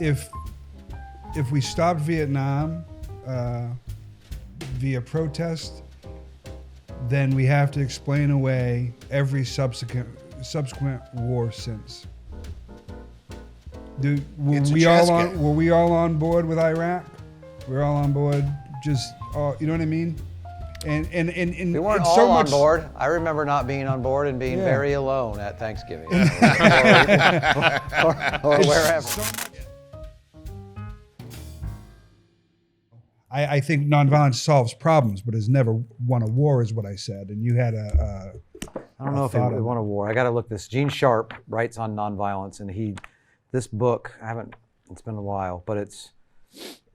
if we stopped Vietnam via protest, then we have to explain away every subsequent war since. Were we all on board with Iraq? We're all on board. You know what I mean? And we weren't all so on board. I remember not being on board and being very alone at Thanksgiving or wherever. I think nonviolence solves problems, but has never won a war, is what I said. And you had I don't know if it won a war. I got to look this. Gene Sharp writes on nonviolence, and this book, it's been a while, but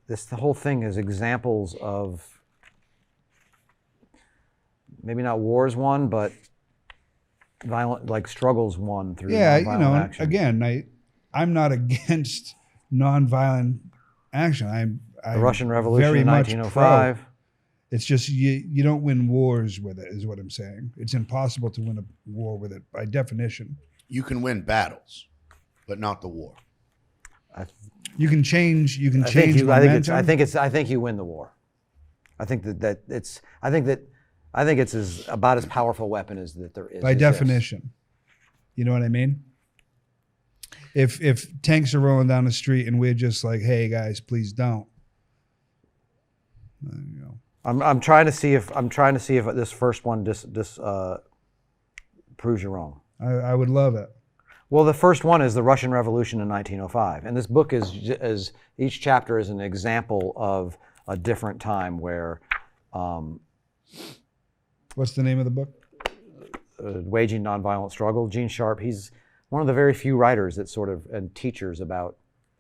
the whole thing is examples of maybe not wars won, but violent, like struggles won through nonviolent action. Again, I'm not against nonviolent action. The Russian Revolution in 1905. It's just you don't win wars with it, is what I'm saying. It's impossible to win a war with it by definition. You can win battles, but not the war. You can change. You can change momentum. I think you win the war. I think it's about as powerful a weapon as that there is. By definition, you know what I mean? If tanks are rolling down the street and we're just like, hey guys, please don't. You know. I'm trying to see if this first one proves you wrong. I would love it. Well, the first one is the Russian Revolution in 1905, and this book is each chapter is an example of a different time where. What's the name of the book? Waging Nonviolent Struggle. Gene Sharp. He's one of the very few writers that and teachers about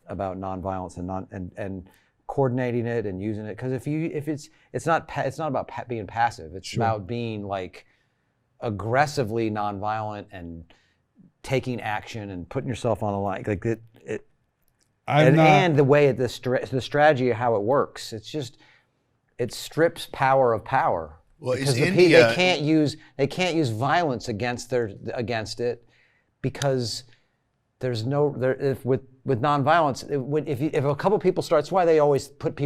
nonviolence and coordinating it and using it. Because it's not about being passive. It's about being like aggressively nonviolent and taking action and putting yourself on the line. Like and the way the strategy of how it works. It strips power of power. Well, because they can't use violence against it because there's with nonviolence. If a couple people start, that's why they always put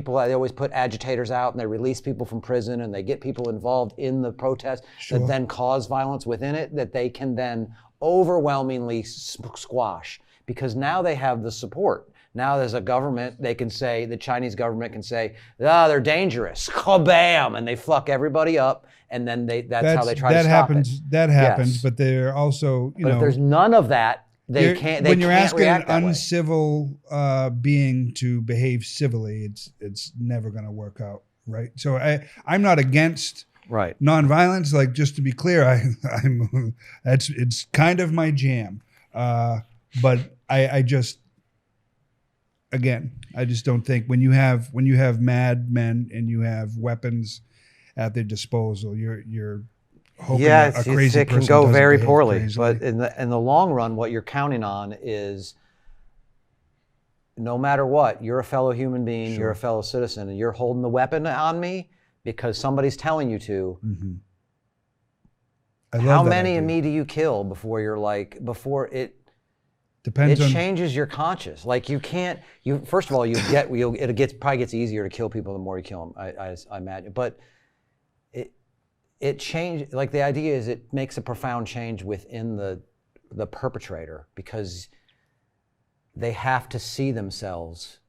agitators out and they release people from prison and they get people involved in the protest that then cause violence within it that they can then overwhelmingly squash because now they have the support. Now there's a government, the Chinese government can say, they're dangerous, kabam, and they fuck everybody up, and then that's how they try to stop it. That happens, but they're also, but if there's none of that, they can't react that way. When you're asking an uncivil being to behave civilly, it's never going to work out, right? So I'm not against nonviolence. Like, just to be clear, it's kind of my jam, but I just don't think when you have mad men and you have weapons at their disposal, you're hoping a crazy person it can go very poorly. Crazily. But in the long run, what you're counting on is no matter what, you're a fellow human being, you're a fellow citizen, and you're holding the weapon on me because somebody's telling you to. Mm-hmm. How many of me do you kill before it? Depends. It changes your conscience. Like first of all, it probably gets easier to kill people the more you kill them. I imagine, but it changed. Like the idea is it makes a profound change within the perpetrator because they have to see themselves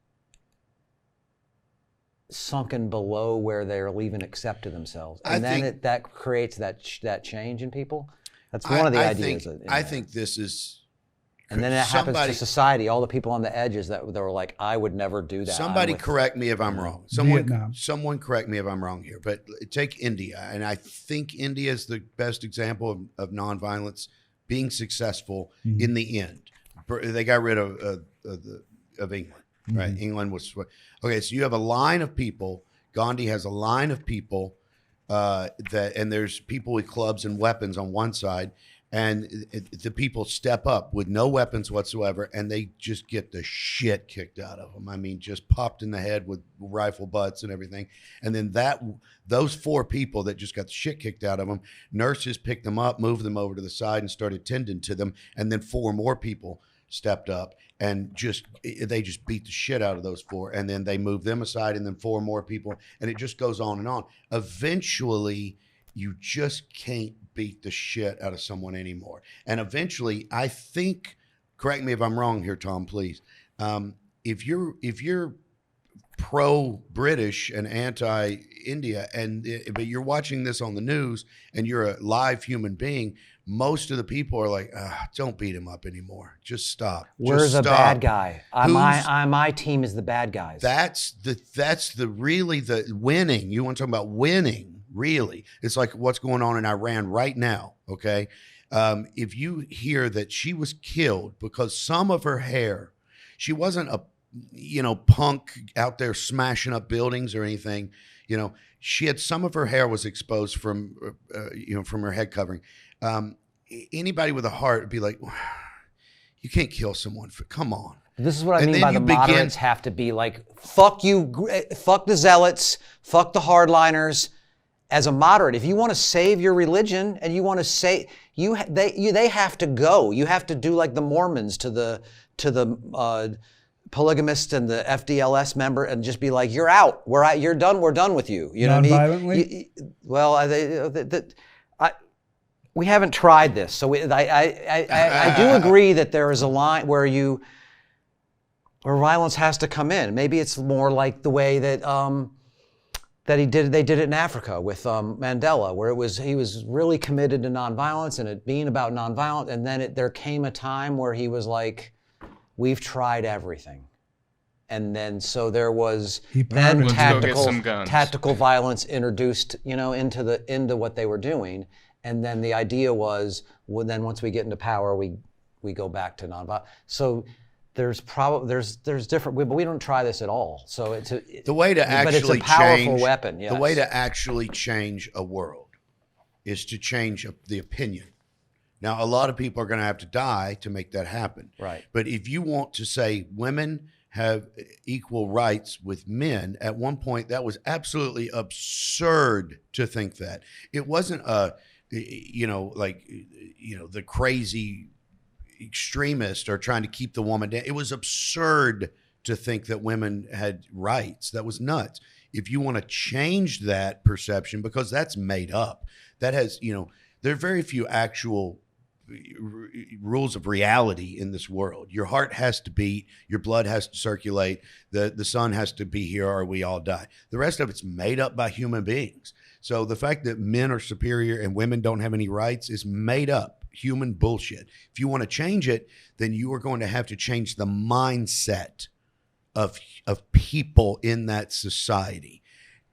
sunken below where they'll even accept to themselves, and that creates that change in people. That's one of the ideas. I think this is. And then it happens to society, all the people on the edges that were like, I would never do that. Somebody correct me if I'm wrong. Someone correct me if I'm wrong here. But take India, and I think India is the best example of nonviolence being successful in the end. They got rid of England, right? England was okay. So you have a line of people. Gandhi has a line of people and there's people with clubs and weapons on one side. And the people step up with no weapons whatsoever, and they just get the shit kicked out of them. I mean, just popped in the head with rifle butts and everything. And then those 4 people that just got the shit kicked out of them, nurses picked them up, moved them over to the side, and started tending to them. And then 4 more people stepped up and they just beat the shit out of those 4, and then they move them aside, and then 4 more people, and it just goes on and on. Eventually, you just can't beat the shit out of someone anymore. And eventually, I think, correct me if I'm wrong here, Tom, please. If you're pro-British and anti-India, but you're watching this on the news and you're a live human being, most of the people are like, don't beat him up anymore. Just stop. We're the bad guy. My team is the bad guys. That's really the winning. You want to talk about winning, really. It's like what's going on in Iran right now, okay? If you hear that she was killed because some of her hair, she wasn't a punk out there smashing up buildings or anything. She had some of her hair was exposed from her head covering. Anybody with a heart would be like, you can't kill someone come on. This is what I mean by the moderates have to be like, fuck you, fuck the zealots, fuck the hardliners. As a moderate, if you want to save your religion and you want to say, they have to go. You have to do like the Mormons to the polygamist and the FDLS member, and just be like, you're out. You're done. We're done with you. You know what I mean? Well, we haven't tried this, so I do agree that there is a line where violence has to come in. Maybe it's more like the way that they did it in Africa with Mandela, where he was really committed to nonviolence and it being about nonviolence, and then there came a time where he was like, we've tried everything. And then so there was then tactical violence introduced, into what they were doing. And then the idea was, well, then once we get into power, we go back to nonviolence. So there's different, but we don't try this at all. So it's a powerful weapon. Yes. The way to actually change a world is to change the opinion. Now, a lot of people are going to have to die to make that happen. Right. But if you want to say women have equal rights with men, at one point that was absolutely absurd to think that. It wasn't the crazy extremists are trying to keep the woman down. It was absurd to think that women had rights. That was nuts. If you want to change that perception, because that's made up, that has, there are very few actual rules of reality in this world. Your heart has to beat, your blood has to circulate, the sun has to be here or we all die. The rest of it's made up by human beings. So the fact that men are superior and women don't have any rights is made up human bullshit. If you want to change it, then you are going to have to change the mindset of people in that society.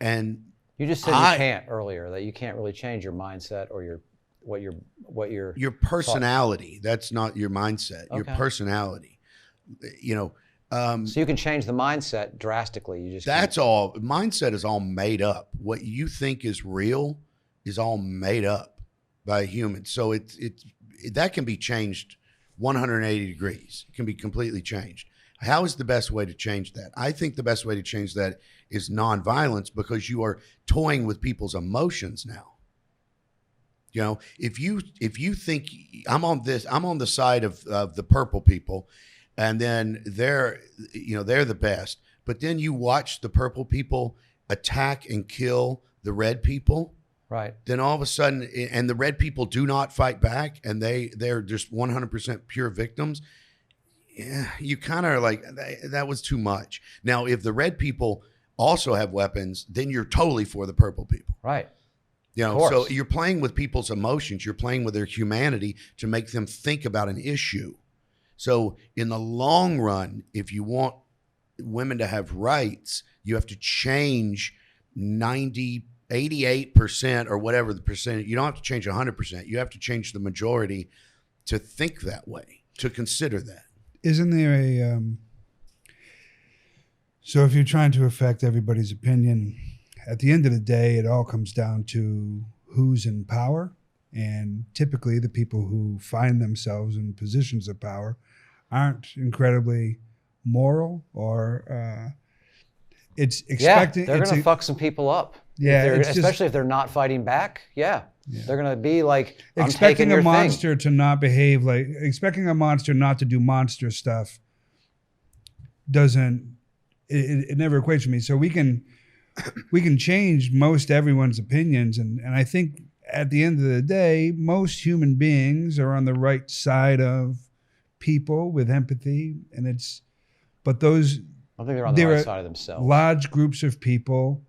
And you just said you can't earlier, that you can't really change your mindset or your personality. That's not your mindset. Okay. Your personality. So you can change the mindset drastically. All. Mindset is all made up. What you think is real is all made up by humans. So that can be changed 180 degrees. It can be completely changed. How is the best way to change that? I think the best way to change that is nonviolence, because you are toying with people's emotions now. If you think I'm on the side of the purple people, and then they're the best, but then you watch the purple people attack and kill the red people, right? Then all of a sudden, and the red people do not fight back, and they're just 100% pure victims. Yeah, you kind of are like, that was too much. Now, if the red people also have weapons, then you're totally for the purple people, right? So you're playing with people's emotions. You're playing with their humanity to make them think about an issue. So in the long run, if you want women to have rights, you have to change 88% or whatever the percentage. You don't have to change 100%. You have to change the majority to think that way, to consider that. Isn't there so if you're trying to affect everybody's opinion, at the end of the day, it all comes down to who's in power. And typically the people who find themselves in positions of power aren't incredibly moral, or it's expecting. Yeah, they're going to fuck some people up. Yeah, especially if they're not fighting back. Yeah. Yeah. They're going to be like, expecting a monster to not behave like, expecting a monster not to do monster stuff doesn't, it never equates to me. So we can change most everyone's opinions. And I think at the end of the day, most human beings are on the right side of people with empathy. But those, I think they're on the right side of themselves. Large groups of people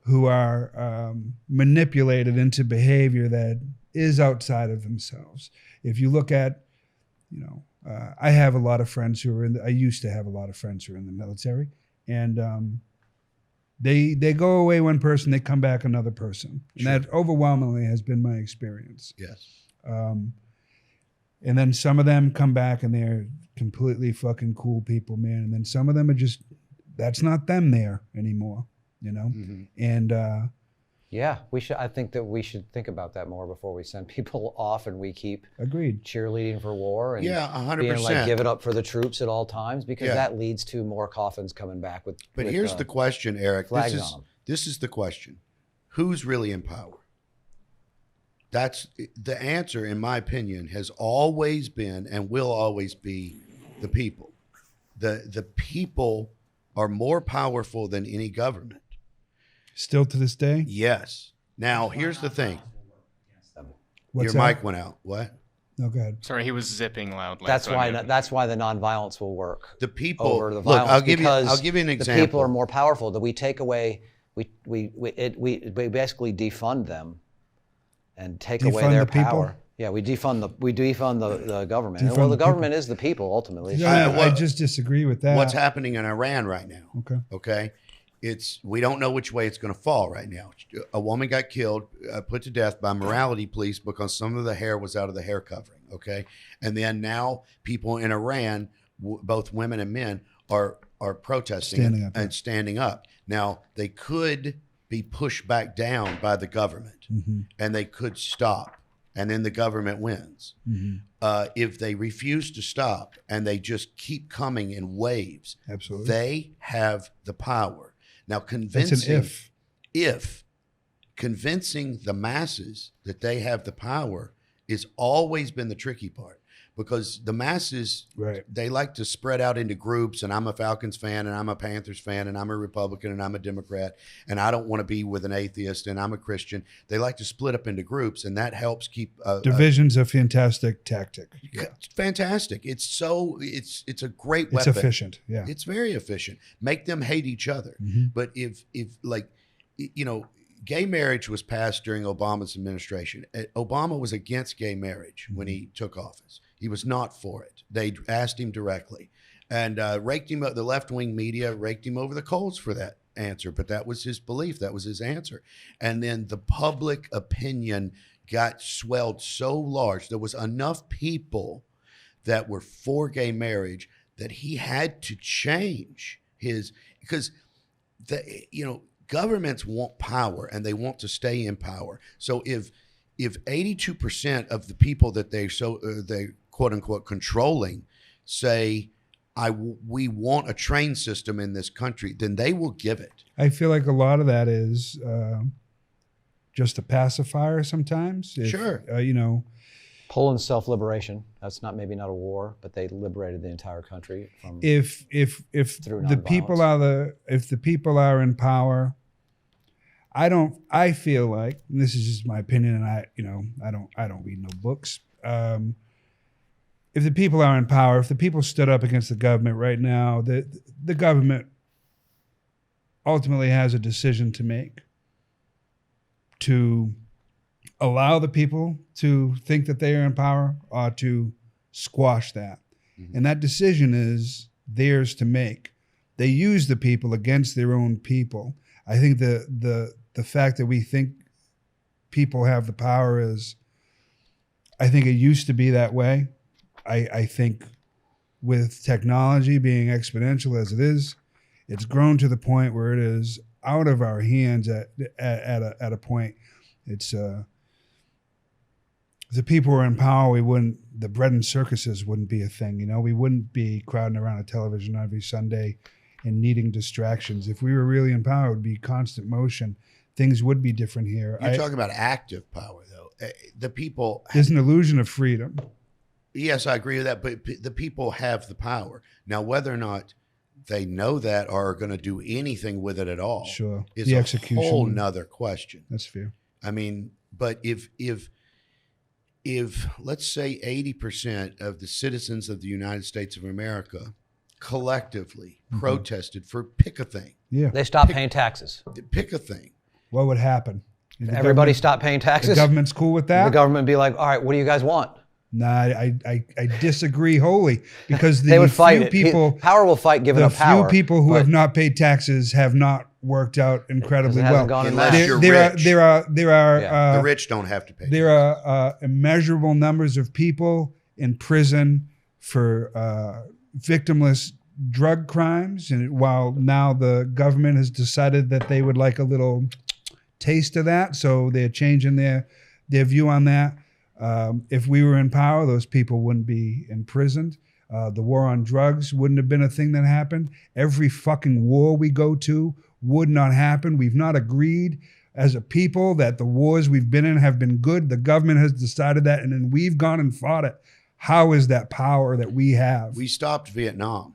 who are manipulated into behavior that is outside of themselves. If you look at, I have a lot of friends who are I used to have a lot of friends who are in the military, and they go away one person, they come back another person. And that overwhelmingly has been my experience. Yes. And then some of them come back and they're completely fucking cool people, man. And then some of them are just, that's not them there anymore. And I think that we should think about that more before we send people off and we keep agreed cheerleading for war and 100%. being like, give it up for the troops at all times, because that leads to more coffins coming back with. But here's the question, Eric. This is the question: who's really in power? That's the answer, in my opinion, has always been and will always be the people. The people are more powerful than any government. Still to this day? Yes. Now, here's the thing. What's Your that? mic went out. What? No, go ahead. Sorry, he was zipping loudly. That's why the nonviolence will work. The people over the look. violence, I'll give you an example. The people are more powerful. That we take away, we basically defund them, and take away their power. Yeah, we defund the government. Well, the government is the people ultimately. Yeah, I just disagree with that. What's happening in Iran right now? Okay. We don't know which way it's going to fall right now. A woman got killed, put to death by morality police because some of the hair was out of the hair covering. Okay, and then now people in Iran, both women and men, are protesting standing up. Now they could be pushed back down by the government, and they could stop, and then the government wins. If they refuse to stop and they just keep coming in waves, absolutely, they have the power. Now, convincing the masses that they have the power has always been the tricky part, because the masses, they like to spread out into groups, and I'm a Falcons fan, and I'm a Panthers fan, and I'm a Republican, and I'm a Democrat, and I don't want to be with an atheist, and I'm a Christian. They like to split up into groups, and that helps keep division's a fantastic tactic. It's fantastic. It's a great weapon. It's efficient. Yeah, it's very efficient. Make them hate each other. But if gay marriage was passed during Obama's administration. Obama was against gay marriage when he took office. He was not for it. They asked him directly, and raked him. The left-wing media raked him over the coals for that answer. But that was his belief. That was his answer. And then the public opinion got swelled so large. There was enough people that were for gay marriage that he had to change because governments want power and they want to stay in power. So if 82% of the people that they quote unquote controlling say, we want a train system in this country, then they will give it. I feel like a lot of that is just a pacifier sometimes. Sure. Poland's self-liberation. That's maybe not a war, but they liberated the entire country from if the people are in power, I feel like, and this is just my opinion, and I don't read no books. If the people are in power, if the people stood up against the government right now, the government ultimately has a decision to make to allow the people to think that they are in power or to squash that. And that decision is theirs to make. They use the people against their own people. I think the fact that we think people have the power I think it used to be that way. I think with technology being exponential as it is, it's grown to the point where it is out of our hands at a point. It's if the people were in power, the bread and circuses wouldn't be a thing. We wouldn't be crowding around a television every Sunday and needing distractions. If we were really in power, it would be constant motion. things would be different here. You're talking about active power, though. The people. There's an illusion of freedom. Yes, I agree with that, but the people have the power. Now, whether or not they know that or are going to do anything with it at all is the a execution, whole nother question. That's fair. I mean, but if let's say 80% of the citizens of the United States of America collectively protested for pick a thing. Yeah. They stopped paying taxes. Pick a thing. What would happen? Everybody stopped paying taxes? The government's cool with that? The government would be like, all right, what do you guys want? Nah, I disagree wholly because they would fight few people, power will fight giving up power. The few people who have not paid taxes have not worked out incredibly well. Unless you're rich. There are the rich don't have to pay. There are immeasurable numbers of people in prison for victimless drug crimes, and while now the government has decided that they would like a little taste of that, so they're changing their view on that. If we were in power, those people wouldn't be imprisoned. The war on drugs wouldn't have been a thing that happened. Every fucking war we go to would not happen. We've not agreed as a people that the wars we've been in have been good. The government has decided that, and then we've gone and fought it. How is that power that we have? We stopped Vietnam.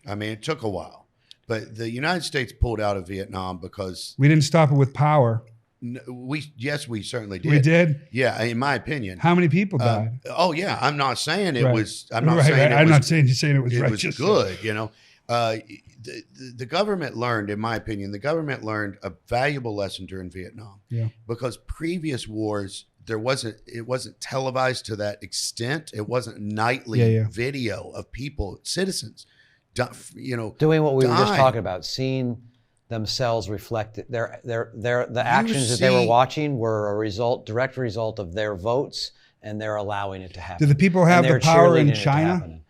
I mean, it took a while, but the United States pulled out of Vietnam because we didn't stop it with power. We certainly did. We did? Yeah, in my opinion. How many people died? I'm not saying it was. I'm not saying it was righteous. It was good. You know, the government learned, in my opinion, a valuable lesson during Vietnam. Yeah. Because previous wars, it wasn't televised to that extent. It wasn't nightly video of people, citizens, doing what we were just talking about, seeing themselves reflected. The actions that they were watching were a direct result of their votes, and they're allowing it to happen. Do the people have the power in China?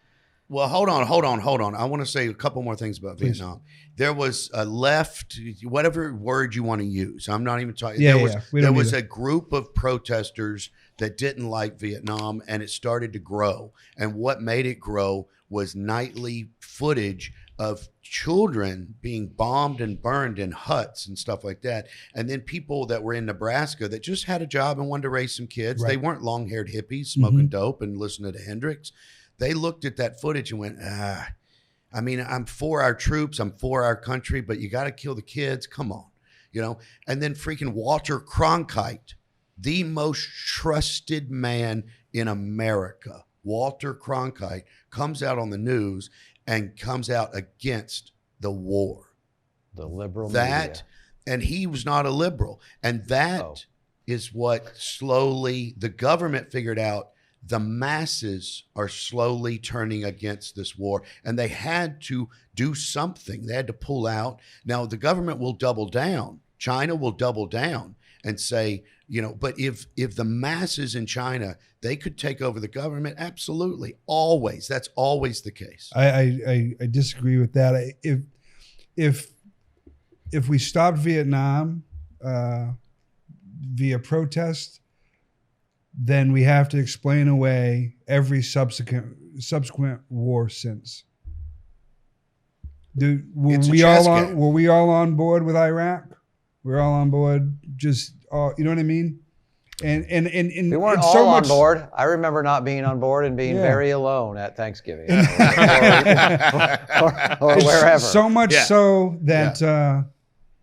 Well, hold on. I want to say a couple more things about Vietnam. There was a left, whatever word you want to use. I'm not even talking. There was a group of protesters that didn't like Vietnam, and it started to grow. And what made it grow was nightly footage of children being bombed and burned in huts and stuff like that. And then people that were in Nebraska that just had a job and wanted to raise some kids. Right. They weren't long-haired hippies smoking dope and listening to Hendrix. They looked at that footage and went, I mean, I'm for our troops, I'm for our country, but you got to kill the kids. Come on, And then freaking Walter Cronkite, the most trusted man in America, Walter Cronkite, comes out on the news and comes out against the war. The liberal media. And he was not a liberal. And that is what slowly the government figured out. The masses are slowly turning against this war, and they had to do something. They had to pull out. Now, the government will double down. China will double down and say, but if the masses in China, they could take over the government, absolutely, always. That's always the case. I disagree with that. If we stopped Vietnam via protest, then we have to explain away every subsequent war since. Were we all on board with Iraq? We're all on board. You know what I mean? And we weren't all on board. I remember not being on board and being very alone at Thanksgiving or wherever. So much so that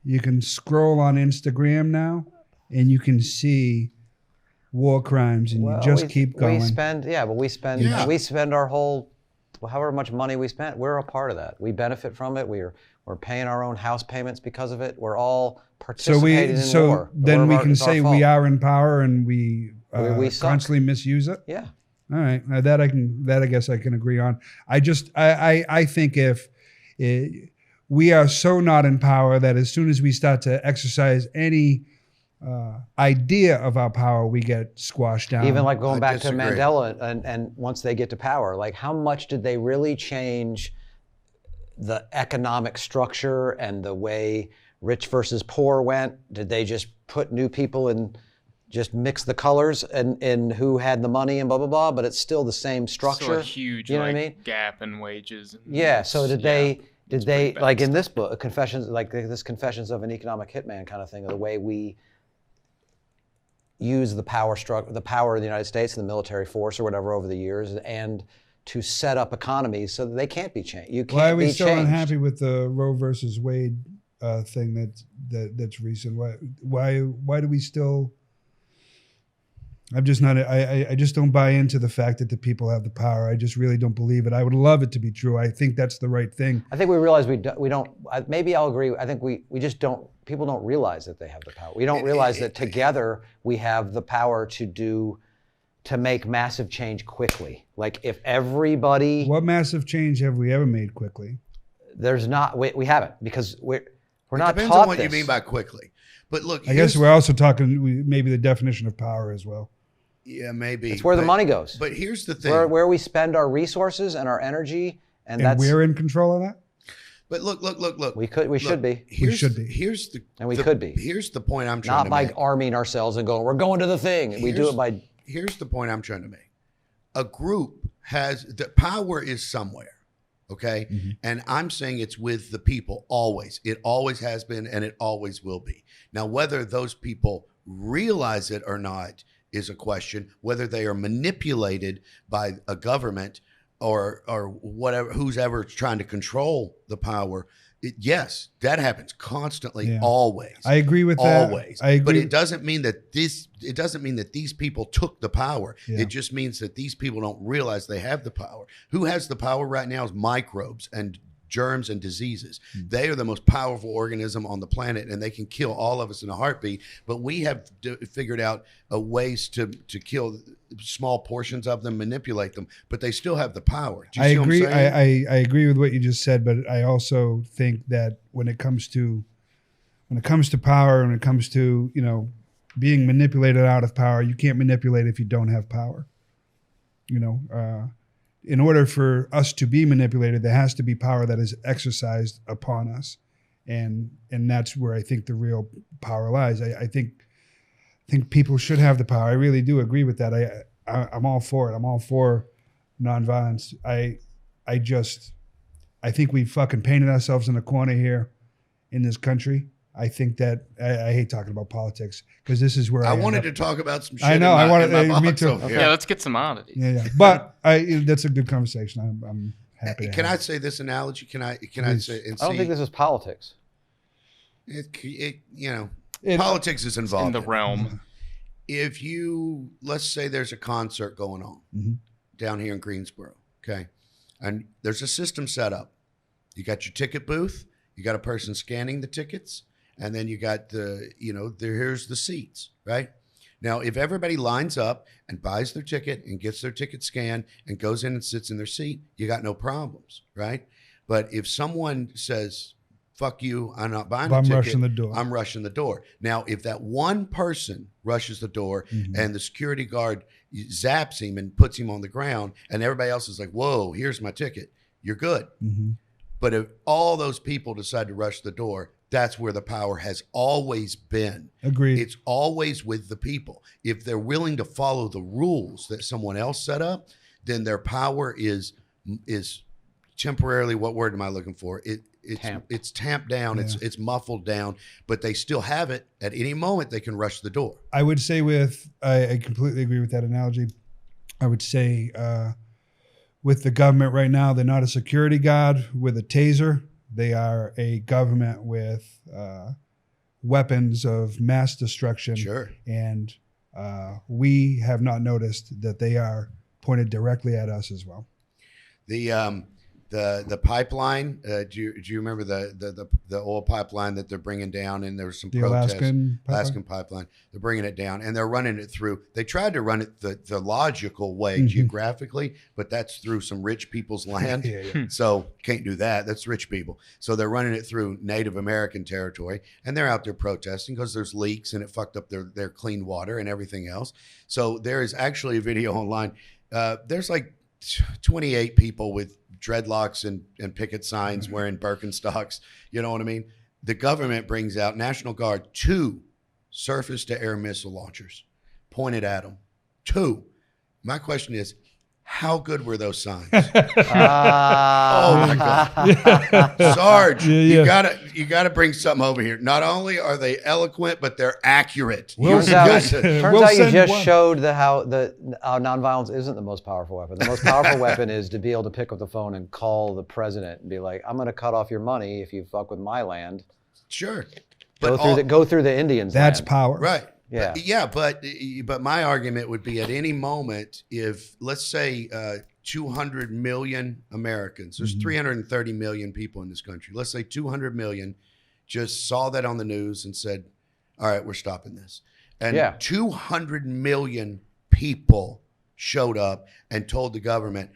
you can scroll on Instagram now and you can see war crimes, and you just keep going. We spend our whole, however much money we spent, we're a part of that. We benefit from it. We're paying our own house payments because of it. We're all participating in war. So then we can say we are in power and we constantly misuse it. Yeah. All right. That I guess I can agree on. I think if we are so not in power that as soon as we start to exercise any idea of our power, we get squashed down. Even like going back to Mandela and once they get to power, like how much did they really change the economic structure and the way rich versus poor went? Did they just put new people in, just mix the colors and who had the money and blah, blah, blah, but it's still the same structure? Still a huge what I mean? Gap in wages. So did they, Did they, like in this book, Confessions, like this Confessions of an Economic Hitman kind of thing, the way we use the power of the United States and the military force or whatever over the years, and to set up economies so that they can't be changed. You can't be changed. Why are we so unhappy with the Roe versus Wade thing that's recent? Why do we still? I'm just not. I just don't buy into the fact that the people have the power. I just really don't believe it. I would love it to be true. I think that's the right thing. I think we realize we don't. Maybe I'll agree. I think we just don't. People don't realize that they have the power. We don't realize that together we have the power to make massive change quickly. Like if everybody. What massive change have we ever made quickly? There's not. We haven't, because we're not taught this. Depends on what you mean by quickly. But look, I guess we're also talking maybe the definition of power as well. Yeah, maybe. It's where the money goes. But here's the thing. Where we spend our resources and our energy, and we're in control of that? But look. We should be. We should be. Here's the could be. Here's the point I'm trying to make. Not by arming ourselves and going, we're going to the thing. We do it by. Here's the point I'm trying to make. A group the power is somewhere. Okay. Mm-hmm. And I'm saying it's with the people always. It always has been, and it always will be. Now, whether those people realize it or not is a question. Whether they are manipulated by a government or whatever, who's ever trying to control the power. Yes, that happens constantly, always. I agree with that. Always. I agree. But it doesn't mean that these people took the power. Yeah. It just means that these people don't realize they have the power. Who has the power right now is microbes and germs and diseases. They are the most powerful organism on the planet, and they can kill all of us in a heartbeat. But we have figured out ways to kill small portions of them, manipulate them, but they still have the power. Do you see agree. What I'm saying? I agree with what you just said, but I also think that when it comes to power, when it comes to being manipulated out of power, you can't manipulate if you don't have power. In order for us to be manipulated, there has to be power that is exercised upon us, and that's where I think the real power lies. I think people should have the power. I really do agree with that. I'm all for it. I'm all for nonviolence. I think we fucking painted ourselves in a corner here in this country. I think that I hate talking about politics because this is where I wanted to talk about some shit. I know. I wanted me too. Okay. Yeah, let's get some oddities. Yeah. But that's a good conversation. I'm happy. Can I say this analogy? Can I say? I don't think this is politics. Politics is involved in the realm. If let's say there's a concert going on down here in Greensboro, okay, and there's a system set up. You got your ticket booth. You got a person scanning the tickets. And then you got here's the seats, right? Now, if everybody lines up and buys their ticket and gets their ticket scanned and goes in and sits in their seat, you got no problems, right? But if someone says, fuck you, I'm not buying a ticket. I'm rushing the door. Now, if that one person rushes the door and the security guard zaps him and puts him on the ground and everybody else is like, whoa, here's my ticket, you're good. Mm-hmm. But if all those people decide to rush the door, that's where the power has always been. Agreed. It's always with the people. If they're willing to follow the rules that someone else set up, then their power is temporarily, what word am I looking for? It's tamped down, it's muffled down, but they still have it. At any moment, they can rush the door. I would say I completely agree with that analogy. I would say with the government right now, they're not a security guard with a taser. They are a government with weapons of mass destruction. Sure. And we have not noticed that they are pointed directly at us as well. The pipeline. Do you remember the oil pipeline that they're bringing down? And there was some protests. Alaskan pipeline. They're bringing it down, and they're running it through. They tried to run it the logical way geographically, but that's through some rich people's land. So can't do that. That's rich people. So they're running it through Native American territory, and they're out there protesting because there's leaks and it fucked up their clean water and everything else. So there is actually a video online. There's like 28 people with dreadlocks and picket signs wearing Birkenstocks. You know what I mean? The government brings out National Guard 2 surface to air missile launchers pointed at them. 2. My question is, How good were those signs? Oh my God, Sarge, you gotta bring something over here. Not only are they eloquent, but they're accurate. Turns out you just showed how nonviolence isn't the most powerful weapon. The most powerful weapon is to be able to pick up the phone and call the president and be like, "I'm going to cut off your money if you fuck with my land." Sure, go through the Indians. That's land. power, right? Yeah, but my argument would be at any moment, if let's say 200 million Americans, there's 330 million people in this country. Let's say 200 million just saw that on the news and said, "All right, we're stopping this." And 200 million people showed up and told the government,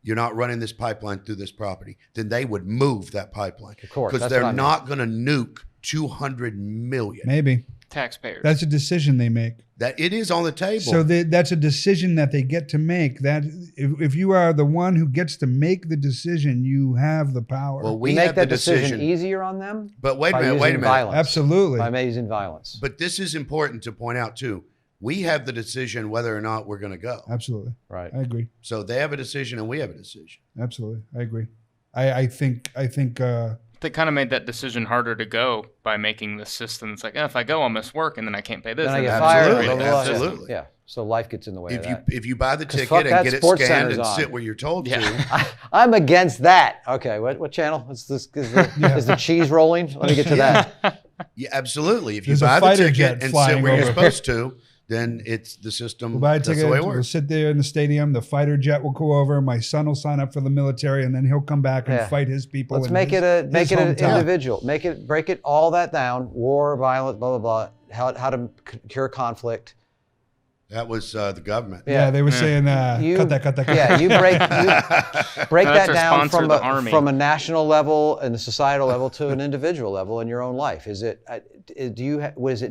"You're not running this pipeline through this property." Then they would move that pipeline, of course, because they're not going to nuke 200 million. Maybe. Taxpayers. That's a decision they make. That it is on the table. So that's a decision that they get to make. That if you are the one who gets to make the decision, you have the power. Well, we make have that the decision easier on them. But wait a minute. Violence. Absolutely. By using violence. But this is important to point out too. We have the decision whether or not we're going to go. Absolutely. Right. I agree. So they have a decision and we have a decision. Absolutely. I agree. I think they kind of made that decision harder to go by making the system. It's like, if I go, I'll miss work, and then I can't pay this. Then I get Absolutely. fired. Absolutely. Yeah. So life gets in the way of that. If you buy the ticket fuck and that, get it Sports scanned Center's and on. sit where you're told to. I'm against that. Okay, what channel? Is the cheese rolling? Let me get to that. Yeah, absolutely. If you There's a buy the fighter ticket jet and flying sit where you're over. supposed to, then it's the system. We'll buy a That's ticket. the way it We'll works. sit there in the stadium. The fighter jet will go over. My son will sign up for the military, and then he'll come back and fight his people. Let's in make his it an hometown. individual. Break it all that down. War, violence, blah blah blah. How to cure conflict. That was the government. Yeah, they were saying cut that. Yeah, you break that down from a national level and a societal level to an individual level in your own life. Is it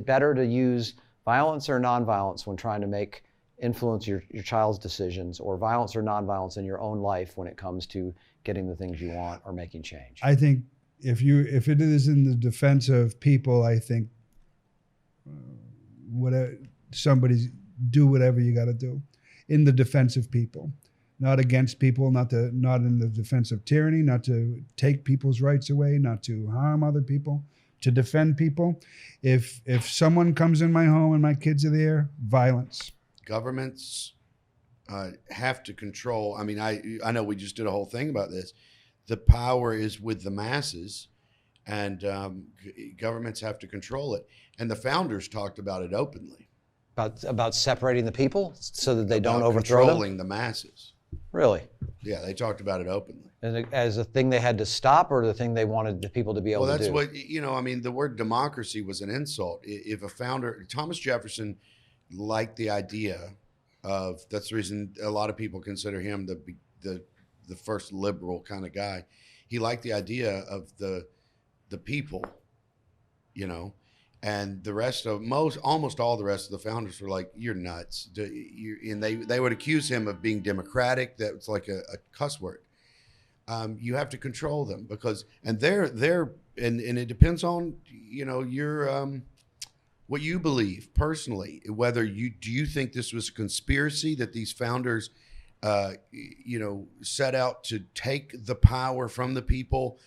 better to use violence or nonviolence when trying to influence your child's decisions, or violence or nonviolence in your own life when it comes to getting the things you want or making change? I think if it is in the defense of people, I think do whatever you got to do in the defense of people, not against people, not in the defense of tyranny, not to take people's rights away, not to harm other people, to defend people. If someone comes in my home and my kids are there, violence. Governments have to control. I mean, I know we just did a whole thing about this. The power is with the masses, and governments have to control it. And the founders talked about it openly. About separating the people so that they don't overthrow them? Controlling the masses. Really? Yeah, they talked about it openly. As a thing they had to stop, or the thing they wanted the people to be able to do? Well, that's what, I mean, the word democracy was an insult. If a founder, Thomas Jefferson liked the idea of, that's the reason a lot of people consider him the first liberal kind of guy. He liked the idea of the people, and the rest of almost all the rest of the founders were like, "You're nuts," and they would accuse him of being democratic. That's like a cuss word. You have to control them and it depends on your what you believe personally. Whether do you think this was a conspiracy that these founders set out to take the power from the people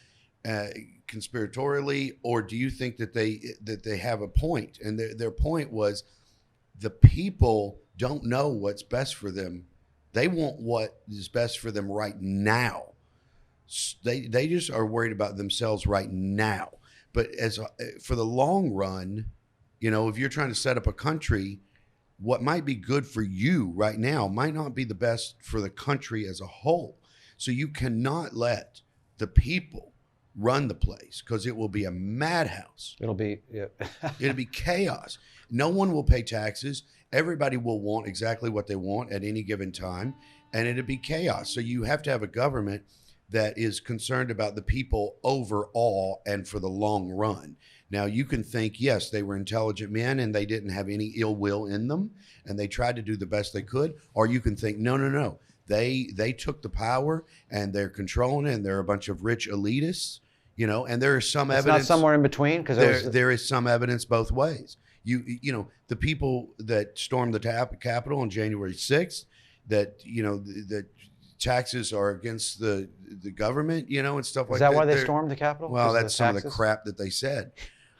conspiratorially, or do you think that they have a point? And their point was, the people don't know what's best for them. They want what is best for them right now. They just are worried about themselves right now. But for the long run, if you're trying to set up a country, what might be good for you right now might not be the best for the country as a whole. So you cannot let the people run the place, because it will be a madhouse. It'll be chaos. No one will pay taxes. Everybody will want exactly what they want at any given time, and it'll be chaos. So you have to have a government that is concerned about the people overall and for the long run. Now, you can think, yes, they were intelligent men and they didn't have any ill will in them and they tried to do the best they could. Or you can think, no. They took the power and they're controlling it, and they're a bunch of rich elitists, and there is some evidence. Not somewhere in between? Because there is some evidence both ways. The people that stormed the Capitol on January 6th, that that taxes are against the government, and stuff like that. Is that why they stormed the Capitol? Well, that's some of the crap that they said.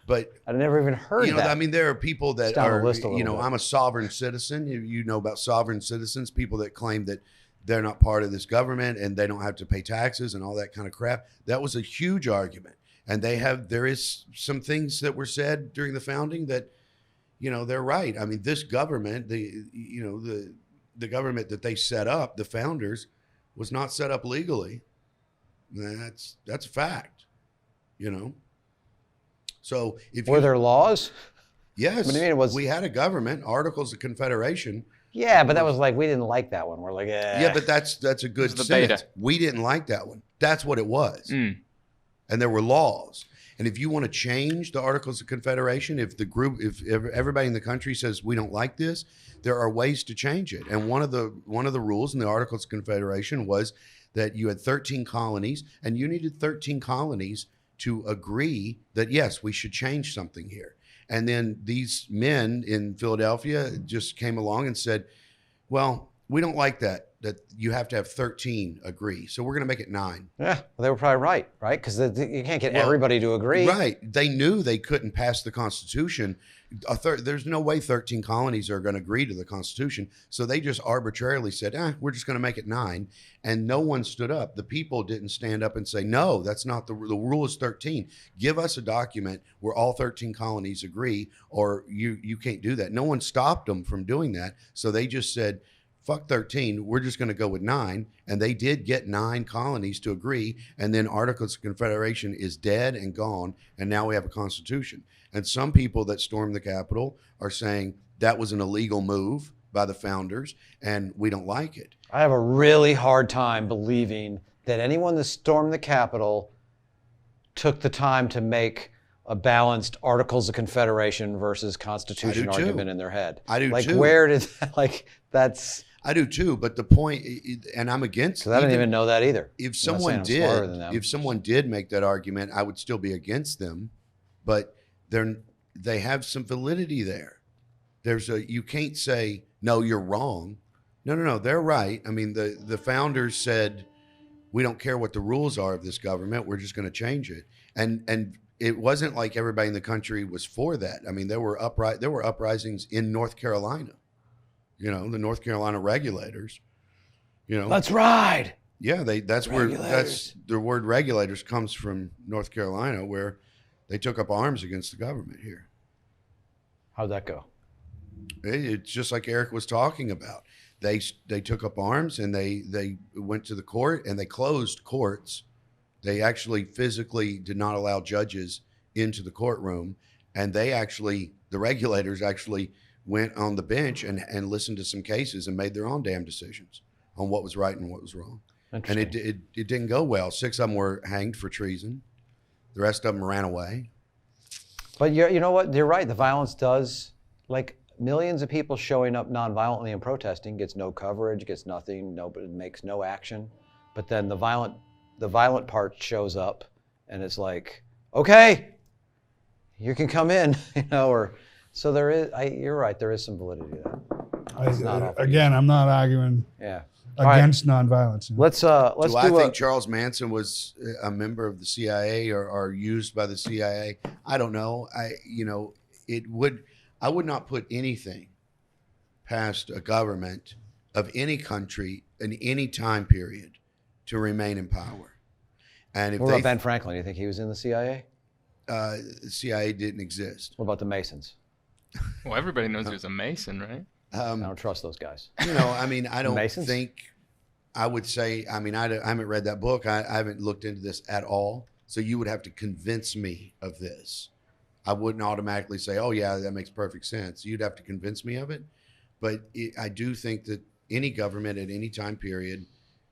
But I never even heard that. I mean, there are people that are, bit. I'm a sovereign citizen. You know about sovereign citizens, people that claim that they're not part of this government and they don't have to pay taxes and all that kind of crap. That was a huge argument. And there is some things that were said during the founding that, they're right. I mean, this government, the government that they set up, the founders, was not set up legally. That's a fact, So were there laws? Yes. What do you mean? We had a government, Articles of Confederation. Yeah, but that was like, we didn't like that one. We're like, Yeah, but that's a good sentence. We didn't like that one. That's what it was. And there were laws. And if you want to change the Articles of Confederation, if everybody in the country says we don't like this, there are ways to change it. And one of the rules in the Articles of Confederation was that you had 13 colonies, and you needed 13 colonies to agree that, yes, we should change something here. And then these men in Philadelphia just came along and said, well, we don't like that you have to have 13 agree. So we're going to make it 9. Yeah, well, they were probably right? Because you can't get everybody to agree. Right. They knew they couldn't pass the Constitution. There's no way 13 colonies are going to agree to the Constitution. So they just arbitrarily said, we're just going to make it 9. And no one stood up. The people didn't stand up and say, no, that's not the rule is 13. Give us a document where all 13 colonies agree, or you can't do that. No one stopped them from doing that. So they just said, fuck 13, we're just going to go with 9. And they did get 9 colonies to agree. And then Articles of Confederation is dead and gone. And now we have a constitution. And some people that stormed the Capitol are saying that was an illegal move by the founders and we don't like it. I have a really hard time believing that anyone that stormed the Capitol took the time to make a balanced Articles of Confederation versus Constitution argument in their head. I do too. Like, where did that, that's... I do too, but the point, and I'm against. Because I didn't even know that either. If someone did make that argument, I would still be against them. But they have some validity there. You can't say no, you're wrong. No, they're right. I mean, the founders said we don't care what the rules are of this government. We're just going to change it. And it wasn't like everybody in the country was for that. I mean, there were uprisings in North Carolina. The North Carolina regulators, Let's ride. Yeah, that's the word regulators comes from North Carolina, where they took up arms against the government here. How'd that go? It's just like Eric was talking about. They took up arms and they went to the court and they closed courts. They actually physically did not allow judges into the courtroom, and the regulators actually went on the bench and listened to some cases and made their own damn decisions on what was right and what was wrong. And it didn't go well. 6 of them were hanged for treason. The rest of them ran away. But you know what? You're right. The violence does, like, millions of people showing up nonviolently and protesting gets no coverage, gets nothing, nobody makes no action. But then the violent part shows up and it's like, okay, you can come in, or... So there is, you're right, there is some validity there. I'm not arguing against nonviolence. Let's do I think Charles Manson was a member of the CIA or used by the CIA? I don't know. I would not put anything past a government of any country in any time period to remain in power. And if what about Ben Franklin? Do you think he was in the CIA? The CIA didn't exist. What about the Masons? Well, everybody knows he was a Mason, right? I don't trust those guys. I don't think I would say, I haven't read that book. I haven't looked into this at all. So you would have to convince me of this. I wouldn't automatically say, oh yeah, that makes perfect sense. You'd have to convince me of it. But I do think that any government at any time period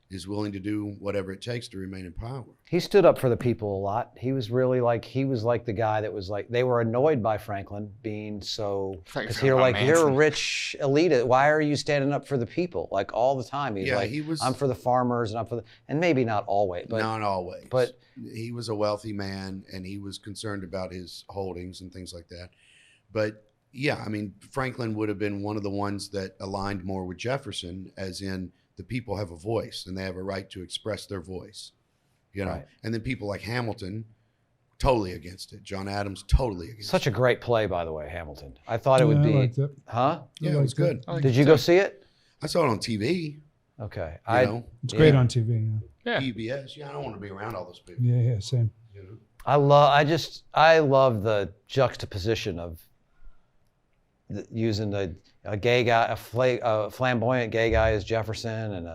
is willing to do whatever it takes to remain in power. He stood up for the people a lot. He was really like the guy that was like, they were annoyed by Franklin being so, because you're like, you're a rich elite. Why are you standing up for the people? Like all the time. I'm for the farmers and and maybe not always. But, not always. But he was a wealthy man and he was concerned about his holdings and things like that. But Yeah, I mean, Franklin would have been one of the ones that aligned more with Jefferson, as in the people have a voice and they have a right to express their voice, you know. Right. And then people like Hamilton, totally against it. John Adams, totally against it. Such a great play, by the way, Hamilton. I thought it would be. I liked it. Huh? Yeah, it was good. Did you go see it? I saw it on TV. Okay. It's great on TV. Yeah. PBS. Yeah, I don't want to be around all those people. Yeah, same. You know? I love the juxtaposition of using a gay guy, a flamboyant gay guy as Jefferson, and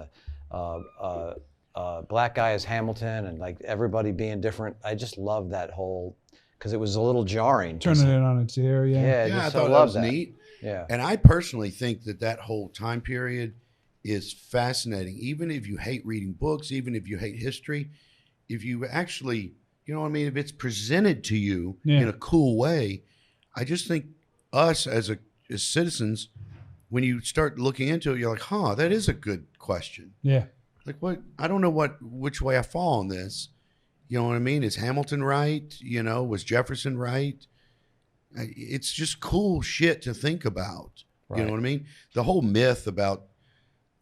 a black guy as Hamilton, and like everybody being different. I just love that whole, because it was a little jarring. Turning it on its ear, Yeah, I thought that was neat. Yeah. And I personally think that whole time period is fascinating. Even if you hate reading books, even if you hate history, if you actually, you know what I mean, if it's presented to you in a cool way, I just think us as citizens, when you start looking into it, you're like, huh, that is a good question. Yeah. Like, what? I don't know which way I fall on this. You know what I mean? Is Hamilton right? You know, was Jefferson right? It's just cool shit to think about. Right. You know what I mean? The whole myth about,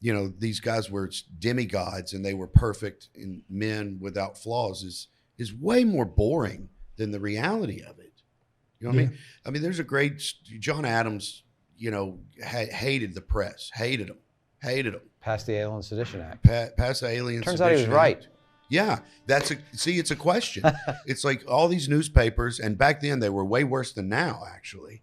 you know, these guys were demigods and they were perfect and men without flaws is way more boring than the reality of it. You know what I mean? I mean, there's a great John Adams, you know, hated the press, hated them. Passed the Alien Sedition Act. Passed the Alien Turns Sedition out he was right. Act. Yeah, it's a question. It's like all these newspapers, and back then they were way worse than now, actually.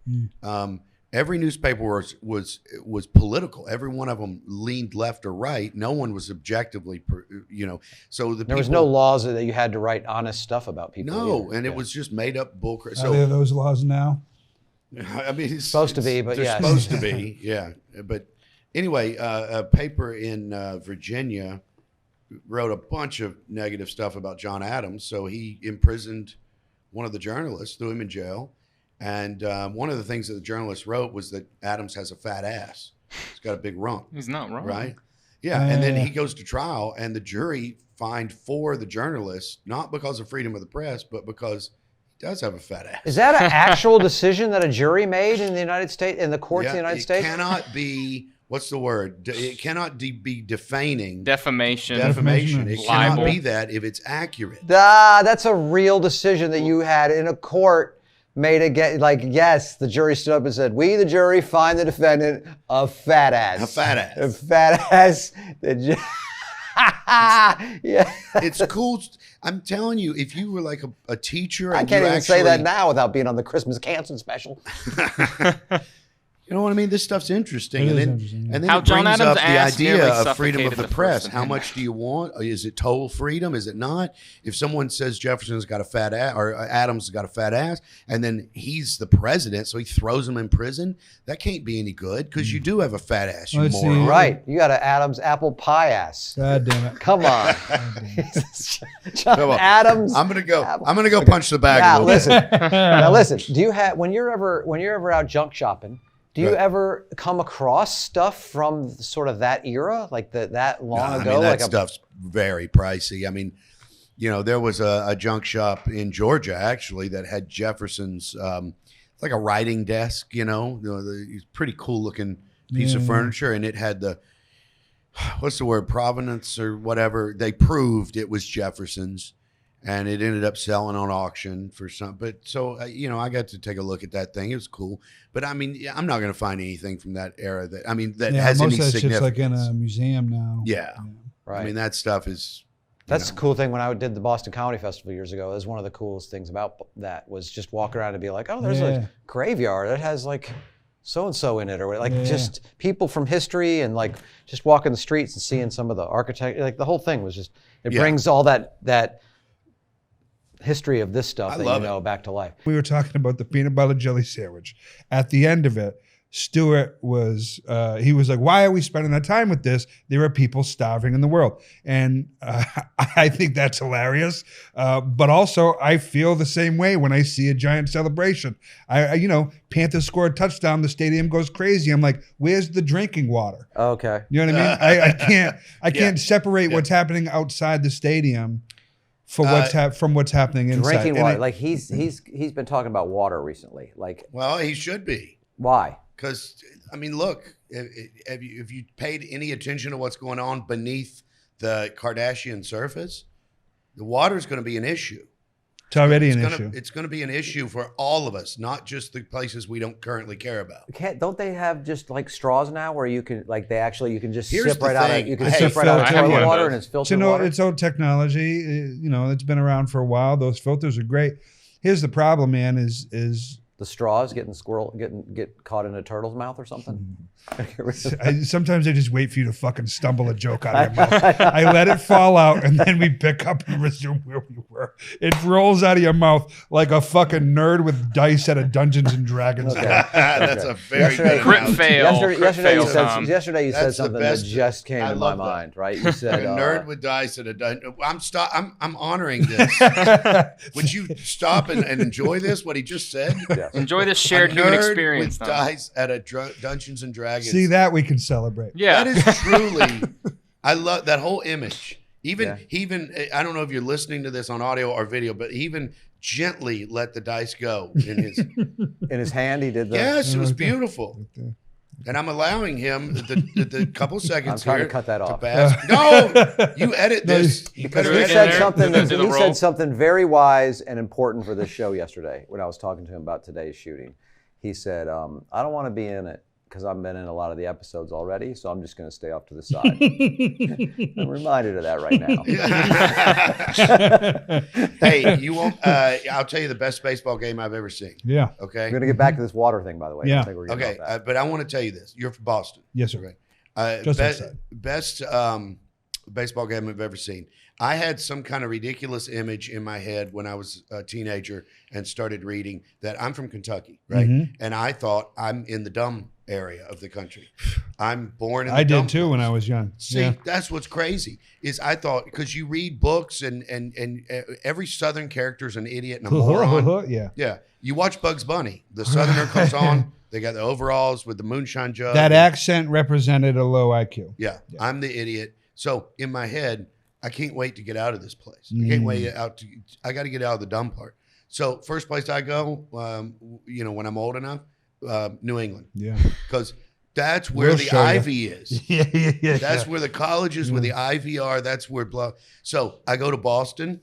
Every newspaper was political. Every one of them leaned left or right. No one was objectively, you know. So there was no laws that you had to write honest stuff about people. No, either. and it was just made up bullcrap. Are there those laws now? I mean, it's supposed to be, but they're yes. supposed to be, yeah. But anyway, a paper in Virginia wrote a bunch of negative stuff about John Adams. So he imprisoned one of the journalists, threw him in jail. And one of the things that the journalist wrote was that Adams has a fat ass. He's got a big rump. He's not wrong. Right? Yeah. And then he goes to trial, and the jury fined for the journalist, not because of freedom of the press, but because he does have a fat ass. Is that an actual decision that a jury made in the United States, in the courts of the United States? It cannot be, what's the word? It cannot be defaming. Defamation. It cannot be that if it's accurate. That's a real decision that you had in a court. Made it like, yes, the jury stood up and said, we, the jury, find the defendant a fat ass. A fat ass. A fat ass. Yeah. It's cool. I'm telling you, if you were like a teacher. I can't even say that now without being on the Christmas Cancer special. You know what I mean? This stuff's interesting. And then how it brings John Adams up the idea nearly of freedom of the press. person. How much do you want? Is it total freedom? Is it not? If someone says Jefferson's got a fat ass or Adams has got a fat ass, and then he's the president, so he throws him in prison, that can't be any good because you do have a fat ass, you moron. Right. You got an Adams apple pie ass. God damn it. Come on. John Adams. I'm gonna go punch the bag a little bit. Now listen, do you have when you're ever out junk shopping, do you ever come across stuff from sort of that era, like that long ago? I mean, that stuff's very pricey. I mean, you know, there was a junk shop in Georgia actually that had Jefferson's, like a writing desk. You know, pretty cool looking piece of furniture, and it had the what's the word, provenance or whatever. They proved it was Jefferson's. And it ended up selling on auction for some. But so, you know, I got to take a look at that thing. It was cool. But I mean, I'm not going to find anything from that era that has any significance. Most of that shit's like in a museum now. Yeah. Right. I mean, that stuff is. That's the cool thing. When I did the Boston Comedy Festival years ago, that was one of the coolest things about that was just walk around and be like, oh, there's a graveyard that has like so-and-so in it, or like just people from history, and like just walking the streets and seeing some of the architecture. Like the whole thing was just, it brings all that history of this stuff that you know back to life. We were talking about the peanut butter jelly sandwich. At the end of it, Stewart was, he was like, why are we spending our time with this? There are people starving in the world. And I think that's hilarious. But also, I feel the same way when I see a giant celebration. You know, Panthers scored a touchdown, the stadium goes crazy. I'm like, where's the drinking water? Okay. You know what I mean? I can't separate what's happening outside the stadium from what's happening inside. Drinking water, like he's been talking about water recently. Like, well, he should be. Why? Because, I mean, look, if you paid any attention to what's going on beneath the Kardashian surface, the water is going to be an issue. It's already an issue. It's going to be an issue for all of us, not just the places we don't currently care about. Don't they have just like straws now where you can you can just Here's sip right out of thing. sip right out of toilet water and it's filtered water? It's old technology. It's been around for a while. Those filters are great. Here's the problem, man, is the straws get caught in a turtle's mouth or something? Sometimes I just wait for you to fucking stumble a joke out of your mouth. I let it fall out, and then we pick up and resume where we were. It rolls out of your mouth like a fucking nerd with dice at a Dungeons and Dragons. Okay. That's a very good Crit analogy. fail. Yesterday you said That's the something best. that just came I to my love that. mind, right? You said A nerd with dice at a dungeon. I'm honoring this. Would you stop and enjoy this? What he just said. Yes. Enjoy this shared human experience. With dice at a Dungeons and Dragons. See, that we can celebrate. Yeah. That is truly. I love that whole image. He even I don't know if you're listening to this on audio or video, but he even gently let the dice go in his hand. He did that. Yes, it was beautiful. And I'm allowing him the couple seconds. I'm trying here to cut that off. No, you edit this. Because You he better said edit it. said something very wise and important for this show yesterday when I was talking to him about today's shooting. He said, I don't want to be in it because I've been in a lot of the episodes already, so I'm just going to stay off to the side. I'm reminded of that right now. Hey, you won't. I'll tell you the best baseball game I've ever seen. Yeah. Okay. We're going to get back to this water thing, by the way. Yeah. I think we're getting Okay, off that. but I want to tell you this. You're from Boston. Yes, sir. Okay. Just outside. Best baseball game I've ever seen. I had some kind of ridiculous image in my head when I was a teenager and started reading that I'm from Kentucky, right? Mm-hmm. And I thought I'm in the dumb area of the country. I'm born in the I dumb did too when I was young. See, that's what's crazy is I thought because you read books and every Southern character is an idiot and a moron. Yeah. You watch Bugs Bunny. The Southerner comes on. They got the overalls with the moonshine jug. That accent represented a low IQ. Yeah, I'm the idiot. So in my head, I can't wait to get out of this place. I can't wait out I got to get out of the dumb part. So first place I go, when I'm old enough, New England. Yeah. Because that's where the Ivy is. Yeah. That's where the colleges, where the Ivy are. That's where So I go to Boston,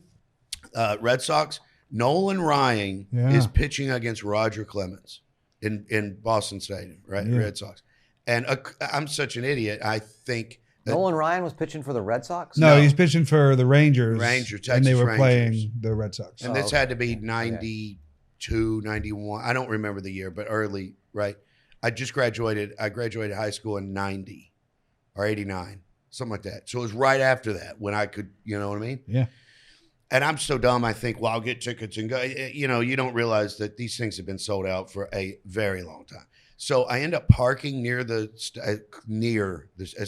Red Sox. Nolan Ryan is pitching against Roger Clemens in Boston Stadium, right? Yeah. Red Sox. And I'm such an idiot. I think Nolan Ryan was pitching for the Red Sox? No, he's pitching for the Rangers. Texas and they were Rangers. playing the Red Sox. And this had to be 92, 91. I don't remember the year, but early, right? I graduated high school in 90 or 89, something like that. So it was right after that when I could, you know what I mean? Yeah. And I'm so dumb, I think, well, I'll get tickets and go. You don't realize that these things have been sold out for a very long time. So I end up parking as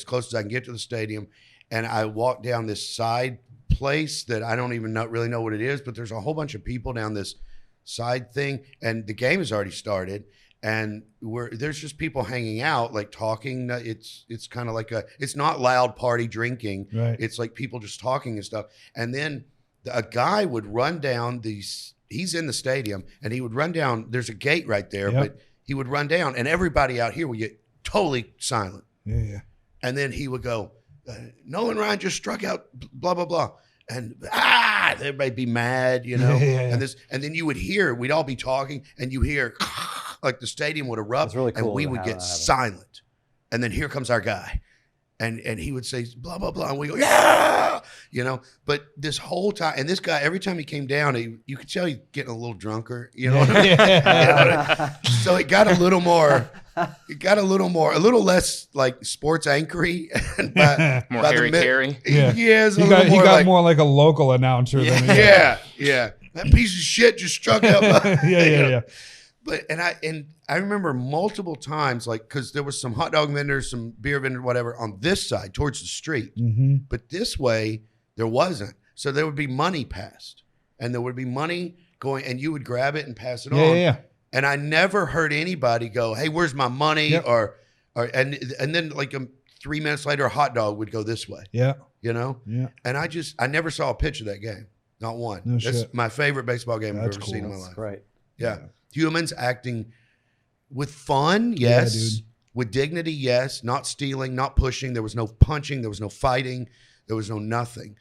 close as I can get to the stadium. And I walk down this side place that I don't even really know what it is, but there's a whole bunch of people down this side thing. And the game has already started. And there's just people hanging out, like talking. It's kind of like it's not loud party drinking. Right. It's like people just talking and stuff. And then a guy would run down he's in the stadium and he would run down. There's a gate right there, but he would run down and everybody out here would get totally silent. Yeah. And then he would go, Nolan Ryan just struck out, blah, blah, blah. And everybody'd be mad, And then you would hear, we'd all be talking and you hear like the stadium would erupt really cool and we would get silent. And then here comes our guy. And he would say, blah, blah, blah. And we go, yeah, But this whole time, and this guy, every time he came down, you could tell he's getting a little drunker, what I mean? So it got a little less like sports anchory. And more Harry Carey. Yeah. He got more like a local announcer than Yeah. That piece of shit just struck out. Yeah. But I remember multiple times, like, because there was some hot dog vendors, some beer vendor, whatever, on this side towards the street. Mm-hmm. But this way, there wasn't. So there would be money passed, and there would be money going, and you would grab it and pass it on. Yeah. And I never heard anybody go, "Hey, where's my money?" Yep. And then like 3 minutes later, a hot dog would go this way. Yeah. Yeah. And I never saw a pitch of that game, not one. That's my favorite baseball game I've ever seen in my life. Right. Yeah. Humans acting With fun, yes. Yeah, dude. With dignity, yes. Not stealing, not pushing. There was no punching. There was no fighting. There was no nothing.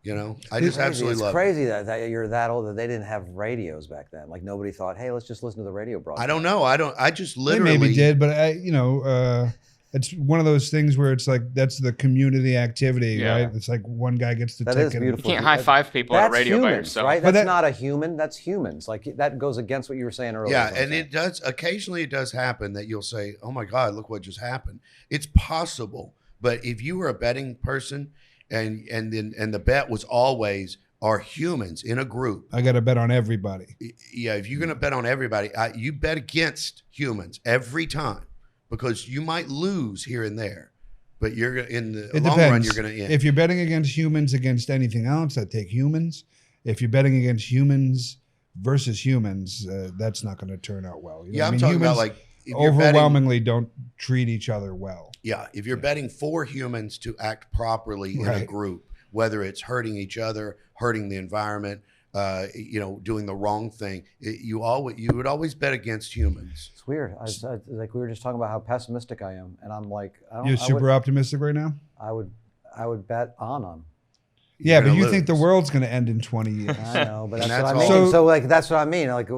You know, I just absolutely love it. It's crazy that you're that old that they didn't have radios back then. Like nobody thought, hey, let's just listen to the radio broadcast. I don't know. I just literally. They maybe did, but it's one of those things where it's like that's the community activity, right? It's like one guy gets the ticket. Is beautiful. You can't high five people at a radio by yourself. Right? That's not a human. That's humans. Like that goes against what you were saying earlier. Yeah, and it does. Occasionally, it does happen that you'll say, "Oh my God, look what just happened." It's possible, but if you were a betting person, and the bet was always are humans in a group. I got to bet on everybody. Yeah, if you're going to bet on everybody, you bet against humans every time. Because you might lose here and there, but you're in the long run you're going to win. If you're betting against humans against anything else, I take humans. If you're betting against humans versus humans, that's not going to turn out well. You know I'm talking about like if overwhelmingly don't treat each other well. Yeah, if you're betting for humans to act properly in a group, whether it's hurting each other, hurting the environment, doing the wrong thing, you would always bet against humans. It's weird. Like we were just talking about how pessimistic I am, and I'm like, you're super optimistic right now. I would bet on them. Yeah, but you think the world's going to end in 20 years. I know, but that's what I mean. So like that's what I mean. Like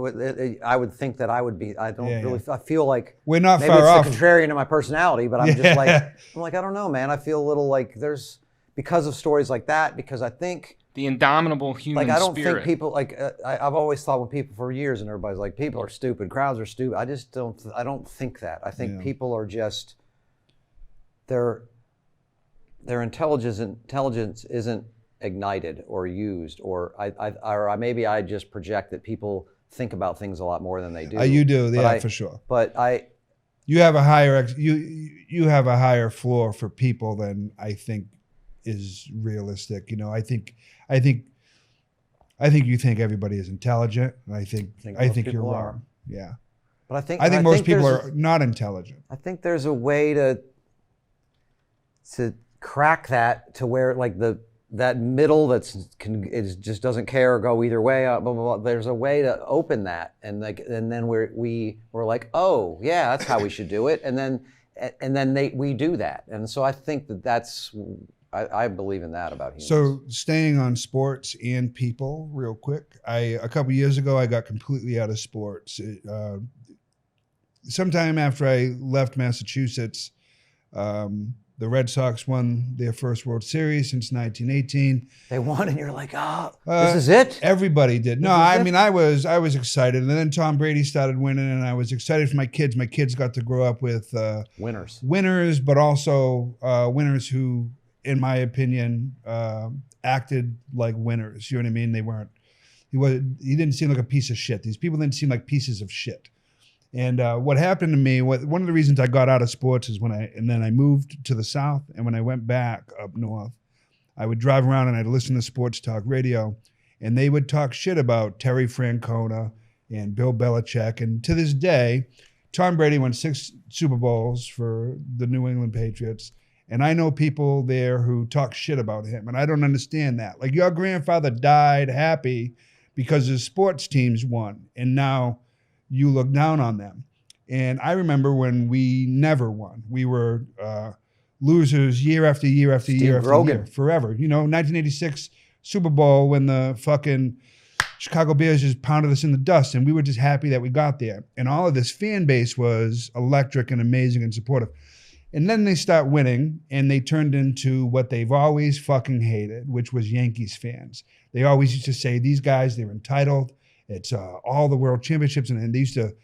I would think that I would be. I don't really. I feel like we're not maybe far off. It's the contrarian in my personality, but I'm just like I don't know, man. I feel a little like there's because of stories like that. Because I think. The indomitable human spirit. Like I don't think people like I've always thought when people for years and everybody's like people are stupid, crowds are stupid. I just don't. I don't think that. I think people are just their intelligence isn't ignited or used or maybe I just project that people think about things a lot more than they do. You do, for sure. But you have a higher you have a higher floor for people than I think is realistic. You know, I think you think everybody is intelligent, and I think you're wrong. Yeah, but I think most people are not intelligent. I think there's a way to crack that to where like that middle it just doesn't care or go either way. Blah, blah, blah. There's a way to open that, and then we're like, oh yeah, that's how we should do it, and then we do that, and so I think that's. I believe in that about humans. So staying on sports and people real quick, a couple years ago, I got completely out of sports. Sometime after I left Massachusetts, the Red Sox won their first World Series since 1918. They won, and you're like, this is it? Everybody did. No, I mean, I was excited. And then Tom Brady started winning, and I was excited for my kids. My kids got to grow up with winners, but also winners who, in my opinion, acted like winners. You know what I mean? He didn't seem like a piece of shit. These people didn't seem like pieces of shit. And what happened to me, one of the reasons I got out of sports is then I moved to the South, and when I went back up north, I would drive around and I'd listen to sports talk radio, and they would talk shit about Terry Francona and Bill Belichick. And to this day, Tom Brady won 6 Super Bowls for the New England Patriots. And I know people there who talk shit about him, and I don't understand that. Like, your grandfather died happy because his sports teams won, and now you look down on them. And I remember when we never won. We were losers year after year after year after year, forever. You know, 1986 Super Bowl when the fucking Chicago Bears just pounded us in the dust, and we were just happy that we got there. And all of this fan base was electric and amazing and supportive. And then they start winning, and they turned into what they've always fucking hated, which was Yankees fans. They always used to say, these guys, they're entitled. It's all the world championships, and they used to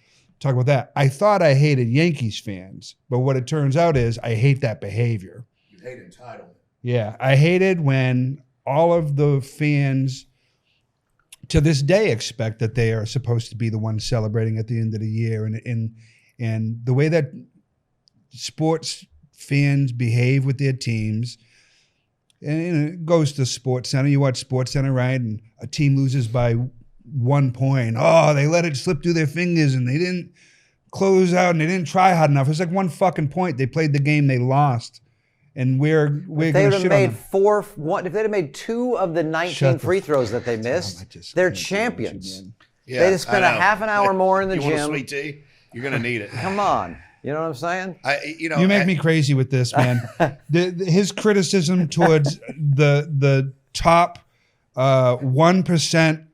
talk about that. I thought I hated Yankees fans, but what it turns out is I hate that behavior. You hate entitlement. Yeah, I hated when all of the fans to this day expect that they are supposed to be the ones celebrating at the end of the year, and the way that sports fans behave with their teams, and it goes to Sports Center. You watch Sports Center, right? And a team loses by 1 point. Oh, they let it slip through their fingers, and they didn't close out, and they didn't try hard enough. It's like 1 fucking point. They played the game, they lost, and we're going to shit on them. If they'd have made 2 of the 19 free throws that they missed, they're champions. Yeah, they'd have spent a half an hour more in the gym. You want a sweet tea? You're gonna need it. Come on. You know what I'm saying? You make me crazy with this, man. His criticism towards the top 1%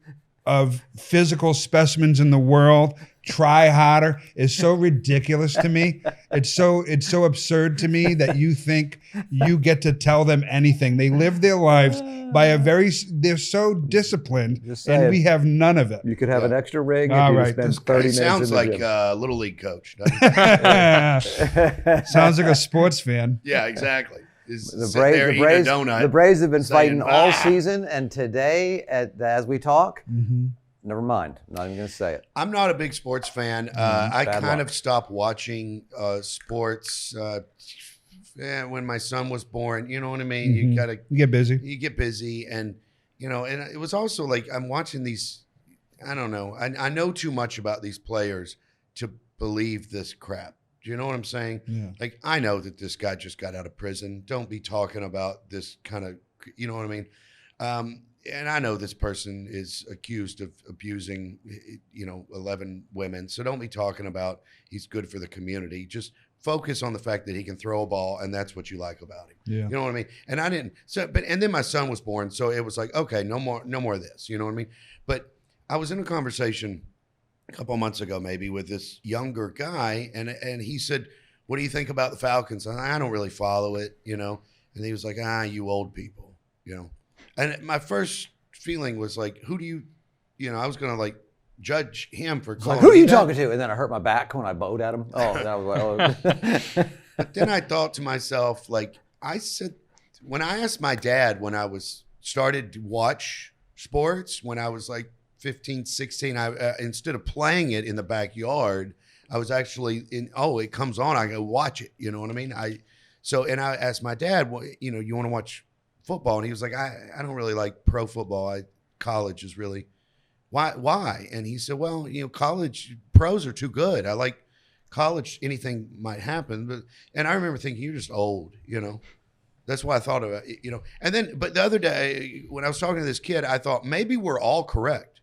of physical specimens in the world try harder is so ridiculous to me. It's so absurd to me that you think you get to tell them anything. They live their lives by they're so disciplined, and we have none of it. You could have an extra ring if you spend 30 minutes. Sounds like a little league coach. Sounds like a sports fan. Yeah, exactly. The Braves have been fighting all season, and today, as we talk, never mind. I'm not even going to say it. I'm not a big sports fan. I kind of stopped watching sports when my son was born. You know what I mean? You get busy. You get busy, and and it was also like I'm watching these. I don't know. I know too much about these players to believe this crap. Do you know what I'm saying? Yeah. Like, I know that this guy just got out of prison. Don't be talking about this kind of, you know what I mean? And I know this person is accused of abusing, 11 women. So don't be talking about he's good for the community. Just focus on the fact that he can throw a ball, and that's what you like about him. Yeah. You know what I mean? And I didn't. And then my son was born, so it was like, okay, no more of this. You know what I mean? But I was in a conversation a couple of months ago, maybe, with this younger guy, and he said, "What do you think about the Falcons?" I don't really follow it, And he was like, you old people, And my first feeling was like, who do you, I was gonna like judge him for calling. Like, who are you talking to? And then I hurt my back when I bowed at him. Oh, that was like, But then I thought to myself, like I said, when I asked my dad when I started to watch sports when I was like 15, 16, I instead of playing it in the backyard, I was actually it comes on, I go watch it. You know what I mean? I asked my dad, well, you want to watch football? And he was like, I don't really like pro football. College is really, why? And he said, well, college pros are too good. I like college, anything might happen. And I remember thinking, you're just old, That's why I thought about it, And then, but the other day when I was talking to this kid, I thought maybe we're all correct.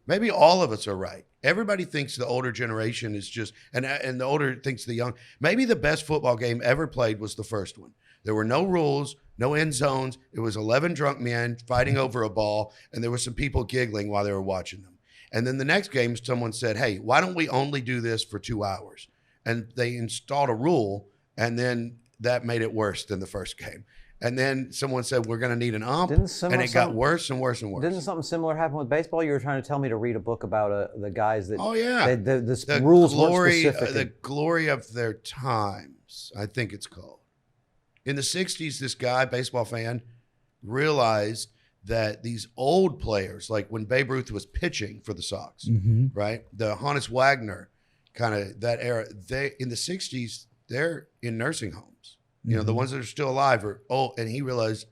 Maybe all of us are right. Everybody thinks the older generation is just, and the older thinks the young. Maybe the best football game ever played was the first one. There were no rules, no end zones. It was 11 drunk men fighting over a ball, and there were some people giggling while they were watching them. And then the next game, someone said, hey, why don't we only do this for 2 hours? And they installed a rule, and then that made it worse than the first game. And then someone said, we're going to need an ump, and it got worse and worse and worse. Didn't something similar happen with baseball? You were trying to tell me to read a book about the guys that... Oh, yeah. The rules weren't specific. The glory of their times, I think it's called. In the 60s, this guy, baseball fan, realized that these old players, like when Babe Ruth was pitching for the Sox, right? The Honus Wagner, kind of that era, in the 60s, they're in nursing homes. The ones that are still alive are old. And he realized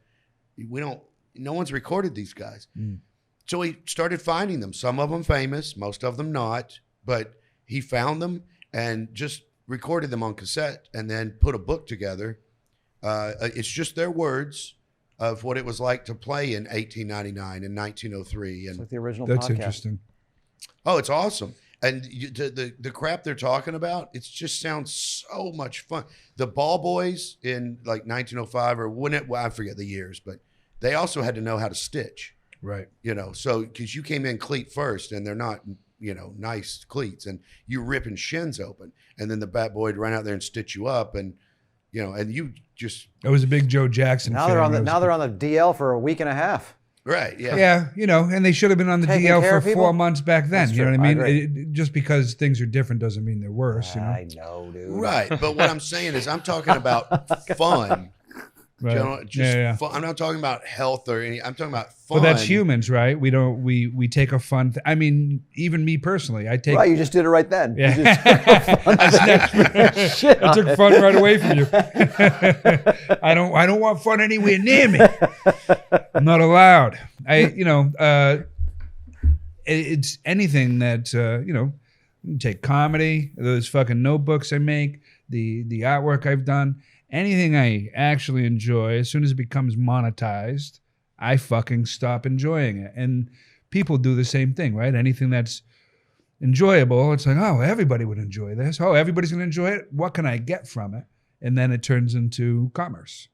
no one's recorded these guys. So he started finding them. Some of them famous, most of them not. But he found them and just recorded them on cassette and then put a book together. It's just their words of what it was like to play in 1899 and 1903. And it's like the original That's podcast. Interesting. Oh, it's awesome. And the crap they're talking about, it just sounds so much fun. The Ball Boys in like 1905 or I forget the years, but they also had to know how to stitch. Right. So because you came in cleat first and they're not, nice cleats and you ripping shins open. And then the bat boy would run out there and stitch you up and, and you just. I was a big Joe Jackson fan. Now they're on the DL for a week and a half. Right. Yeah. Yeah. And they should have been on the DL for 4 months back then. That's you know true. what I mean? Just because things are different doesn't mean they're worse. I know, dude. Right. But what I'm saying is I'm talking about fun. Right. Fun. I'm not talking about health or any. I'm talking about fun. Well, that's humans, right? We don't. We take a fun. I mean, even me personally, I take. Right, you just did it right then. Yeah. I took fun right away from you. I don't want fun anywhere near me. I'm not allowed. It's anything that take comedy, those fucking notebooks I make, the artwork I've done. Anything I actually enjoy, as soon as it becomes monetized, I fucking stop enjoying it. And people do the same thing, right? Anything that's enjoyable. It's like, oh, everybody would enjoy this. Oh, everybody's going to enjoy it. What can I get from it? And then it turns into commerce.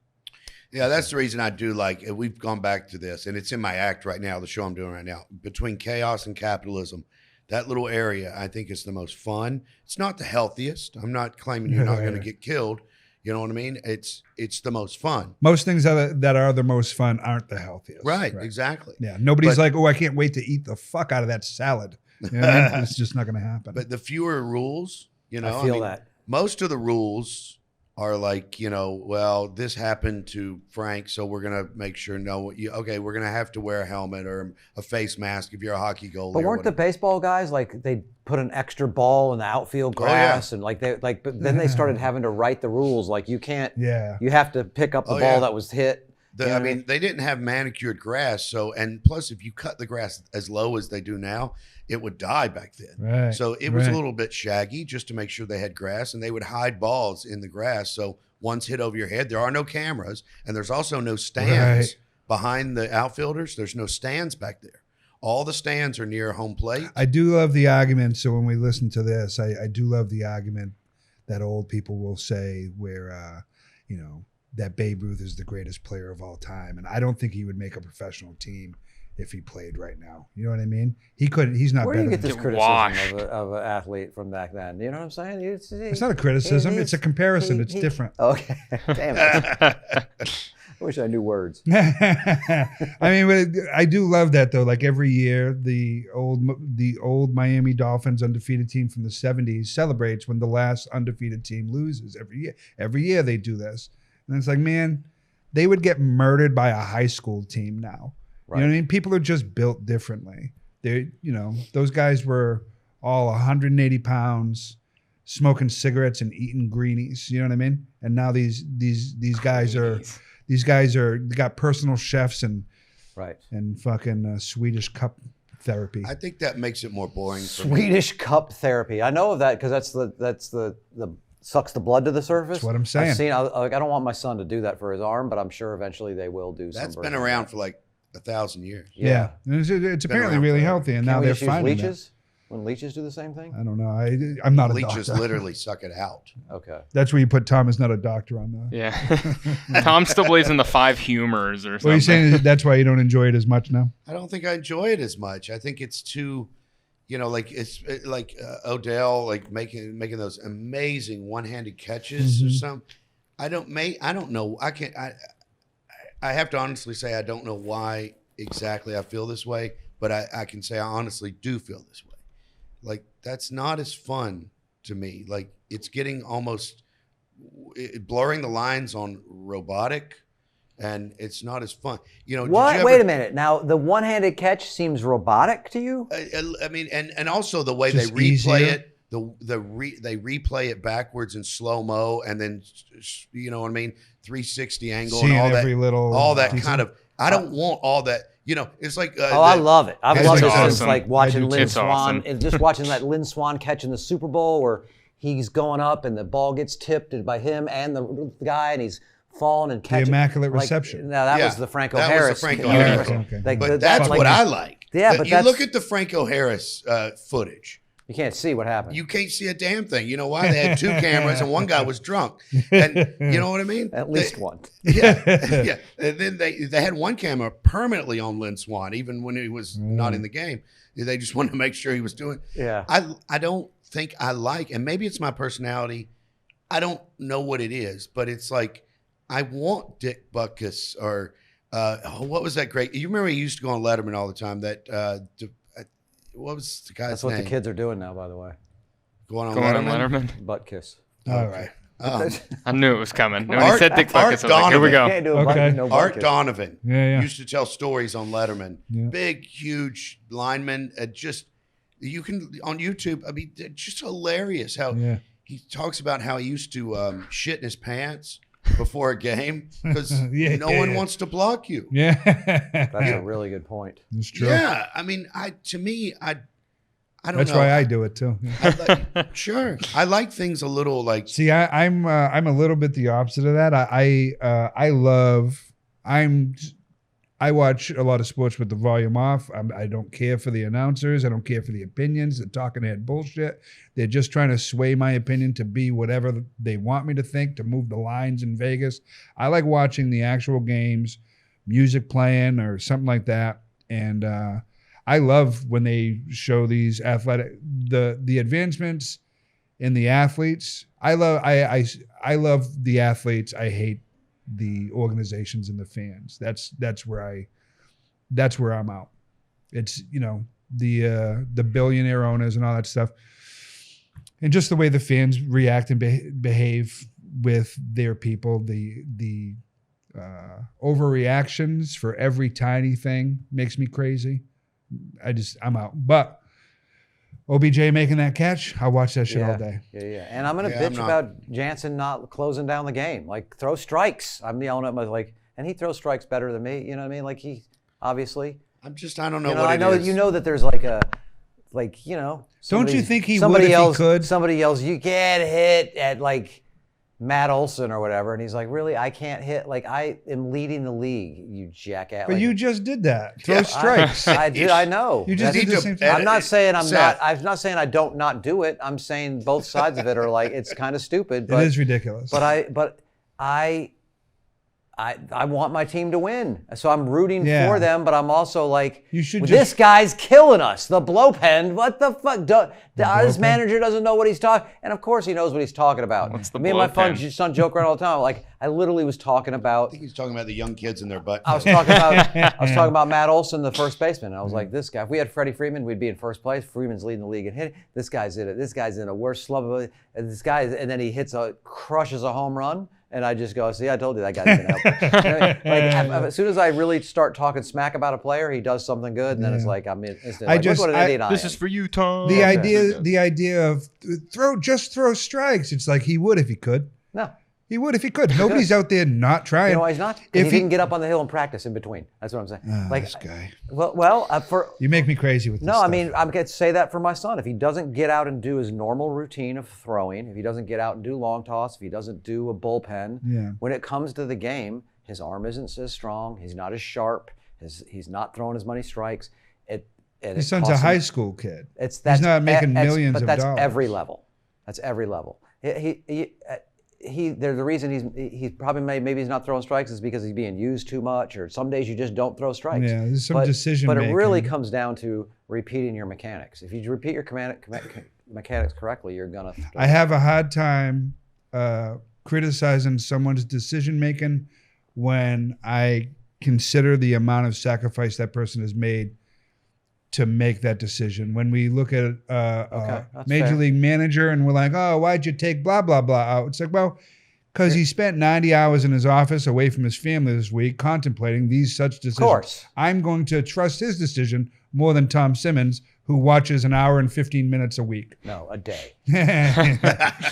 Yeah, that's the reason I do like, we've gone back to this, and it's in my act right now, the show I'm doing right now. Between chaos and capitalism, that little area I think is the most fun. It's not the healthiest. I'm not claiming you're not going to get killed. You know what I mean? It's the most fun. Most things that are the most fun aren't the healthiest. Right. Exactly. Yeah, nobody's like, oh, I can't wait to eat the fuck out of that salad. You know what I mean? It's just not going to happen. But the fewer rules, you know, I feel that. Most of the rules are like, you know, well, this happened to Frank, so we're going to make sure, okay, we're going to have to wear a helmet or a face mask if you're a hockey goalie. But weren't the baseball guys, like, they put an extra ball in the outfield grass and but then they started having to write the rules. Like, you can't, you have to pick up the ball that was hit. I mean, they didn't have manicured grass. So, and plus if you cut the grass as low as they do now, it would die back then. Right. So it was a little bit shaggy just to make sure they had grass, and they would hide balls in the grass. So one's hit over your head. There are no cameras, and there's also no stands behind the outfielders. There's no stands back there. All the stands are near home plate. I do love the argument. So when we listen to this, I do love the argument that old people will say where, you know, that Babe Ruth is the greatest player of all time. And I don't think he would make a professional team if he played right now. You know what I mean? He couldn't. He's not. Where better do you get this than criticism of an athlete from back then? You know what I'm saying? It's not a criticism. It's a comparison. It's different. Okay. Damn it. I wish I knew words. I mean, I do love that though. Like every year, the old Miami Dolphins undefeated team from the 70s celebrates when the last undefeated team loses every year they do this. And it's like, man, they would get murdered by a high school team now. Right. You know what I mean? People are just built differently. They, you know, those guys were all 180 pounds, smoking cigarettes and eating greenies. You know what I mean? And now these guys are got personal chefs and fucking Swedish cup therapy. I think that makes it more boring. Swedish cup therapy. I know of that because that's the sucks the blood to the surface. That's what I'm saying. I don't want my son to do that for his arm, but I'm sure eventually they will do. That's been around for like 1,000 years. Yeah. It's apparently really healthy, and now they're finding leeches. When leeches do the same thing? I don't know. I'm not a doctor. Leeches literally suck it out. Okay. That's where you put Tom is not a doctor on that. Yeah. Tom still believes in the 5 humors or something. Well, you're saying that's why you don't enjoy it as much now? I don't think I enjoy it as much. I think it's too, you know, like like Odell, like making those amazing one-handed catches or something. I don't know. I have to honestly say I don't know why exactly I feel this way, but I can say I honestly do feel this way. Like, that's not as fun to me. Like, it's getting almost blurring the lines on robotic, and it's not as fun. You know, what? Wait a minute. Now, the one-handed catch seems robotic to you? I mean, and also the way they replay it. They replay it backwards in slow-mo, and then, you know what I mean, 360 angle and all that kind of. I don't want all that. You know, it's like. I love it. I've loved it since like watching Lynn Swan awesome. And just watching that Lynn Swan catch in the Super Bowl where he's going up and the ball gets tipped by him and the guy, and he's falling and catching. The immaculate reception. No, that was the Franco Harris. Was the Franco Harris. Okay. But that's what I like. Yeah, but you look at the Franco Harris footage. You can't see what happened. You can't see a damn thing. You know why? They had 2 cameras and one guy was drunk. And you know what I mean? At least one. Yeah. Yeah. And then they had one camera permanently on Lynn Swan, even when he was not in the game. They just wanted to make sure he was doing. Yeah. I don't think I like, and maybe it's my personality. I don't know what it is, but it's like I want Dick Butkus or what was that great? You remember he used to go on Letterman all the time. What was the guy's name? That's what the kids are doing now, by the way. Going on Letterman? Butt kiss. All right. I knew it was coming. When he said Dick Butkus, I was like, here we go. Can't do a Art Donovan used to tell stories on Letterman. Yeah. Big, huge lineman. You can, on YouTube, I mean, just hilarious how he talks about how he used to shit in his pants before a game because no one wants to block you. Yeah. That's a really good point. It's true. Yeah. I mean, I don't know. That's why I do it too. Sure. I like things a little like. See, I'm a little bit the opposite of that. I watch a lot of sports with the volume off. I don't care for the announcers. I don't care for the opinions. They're talking head bullshit. They're just trying to sway my opinion to be whatever they want me to think, to move the lines in Vegas. I like watching the actual games, music playing or something like that. And I love when they show these athletic, the advancements in the athletes. I love the athletes. I hate the organizations and the fans. That's where I'm out. It's, the billionaire owners and all that stuff, and just the way the fans react and behave with their people. The overreactions for every tiny thing makes me crazy. I'm out. But OBJ making that catch, I'll watch that shit all day. Yeah. And I'm gonna bitch about Jansen not closing down the game. Like, throw strikes. I'm yelling at him and he throws strikes better than me. You know what I mean? Like, he obviously. I don't know what I know it is. You know that there's don't you think he would if he could? Somebody yells, "You can't hit," at Matt Olson or whatever, and he's like, "Really? I can't hit? Like, I am leading the league, you jackass." But you just did that. Throw strikes. I know. You just did the same thing. I'm not saying I'm not saying I don't not do it. I'm saying both sides of it are it's kind of stupid. But, it is ridiculous. But I want my team to win, so I'm rooting for them. But I'm also this guy's killing us. The blowpen. What the fuck? This manager doesn't know what he's talking, and of course he knows what he's talking about. What's the Me and my son joke around all the time. I literally was talking about. I think he's talking about the young kids in their butt. I was talking about Matt Olson, the first baseman. And I was like, this guy. If we had Freddie Freeman, we'd be in first place. Freeman's leading the league in hitting. This guy's in it. This guy's in a worse slump. And then he crushes a home run. And I just go, see, I told you that guy's going to help. As soon as I really start talking smack about a player, he does something good, and then it's I'm instantly look what an idiot I am. This is for you, Tom. The idea of throw strikes. It's like he would if he could. No. He would if he could. Nobody's out there not trying. You know why he's not? If he didn't get up on the hill and practice in between. That's what I'm saying. This guy. You make me crazy with this stuff. I mean, I'm going to say that for my son. If he doesn't get out and do his normal routine of throwing, if he doesn't get out and do long toss, if he doesn't do a bullpen, when it comes to the game, his arm isn't as strong. He's not as sharp. He's not throwing as many strikes. His son's a high school kid. He's not making millions of dollars. But that's every level. That's every level. The reason he's probably maybe he's not throwing strikes is because he's being used too much, or some days you just don't throw strikes. Yeah, there's some decision making. But it really comes down to repeating your mechanics. If you repeat your mechanics correctly, you're gonna. I have a hard time criticizing someone's decision making when I consider the amount of sacrifice that person has made to make that decision. When we look at a major league manager and we're like, oh, why'd you take blah, blah, blah out? It's like, well, because he spent 90 hours in his office away from his family this week contemplating such decisions. Of course. I'm going to trust his decision more than Tom Simmons, who watches an hour and 15 minutes a week. No, a day.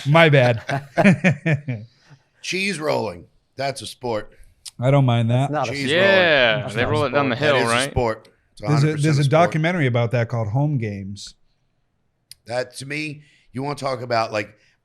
My bad. Cheese rolling. That's a sport. I don't mind that. It's not cheese rolling. They roll it down the hill, that is right? A sport. There's a documentary about that called Home Games. That, to me, you want to talk about,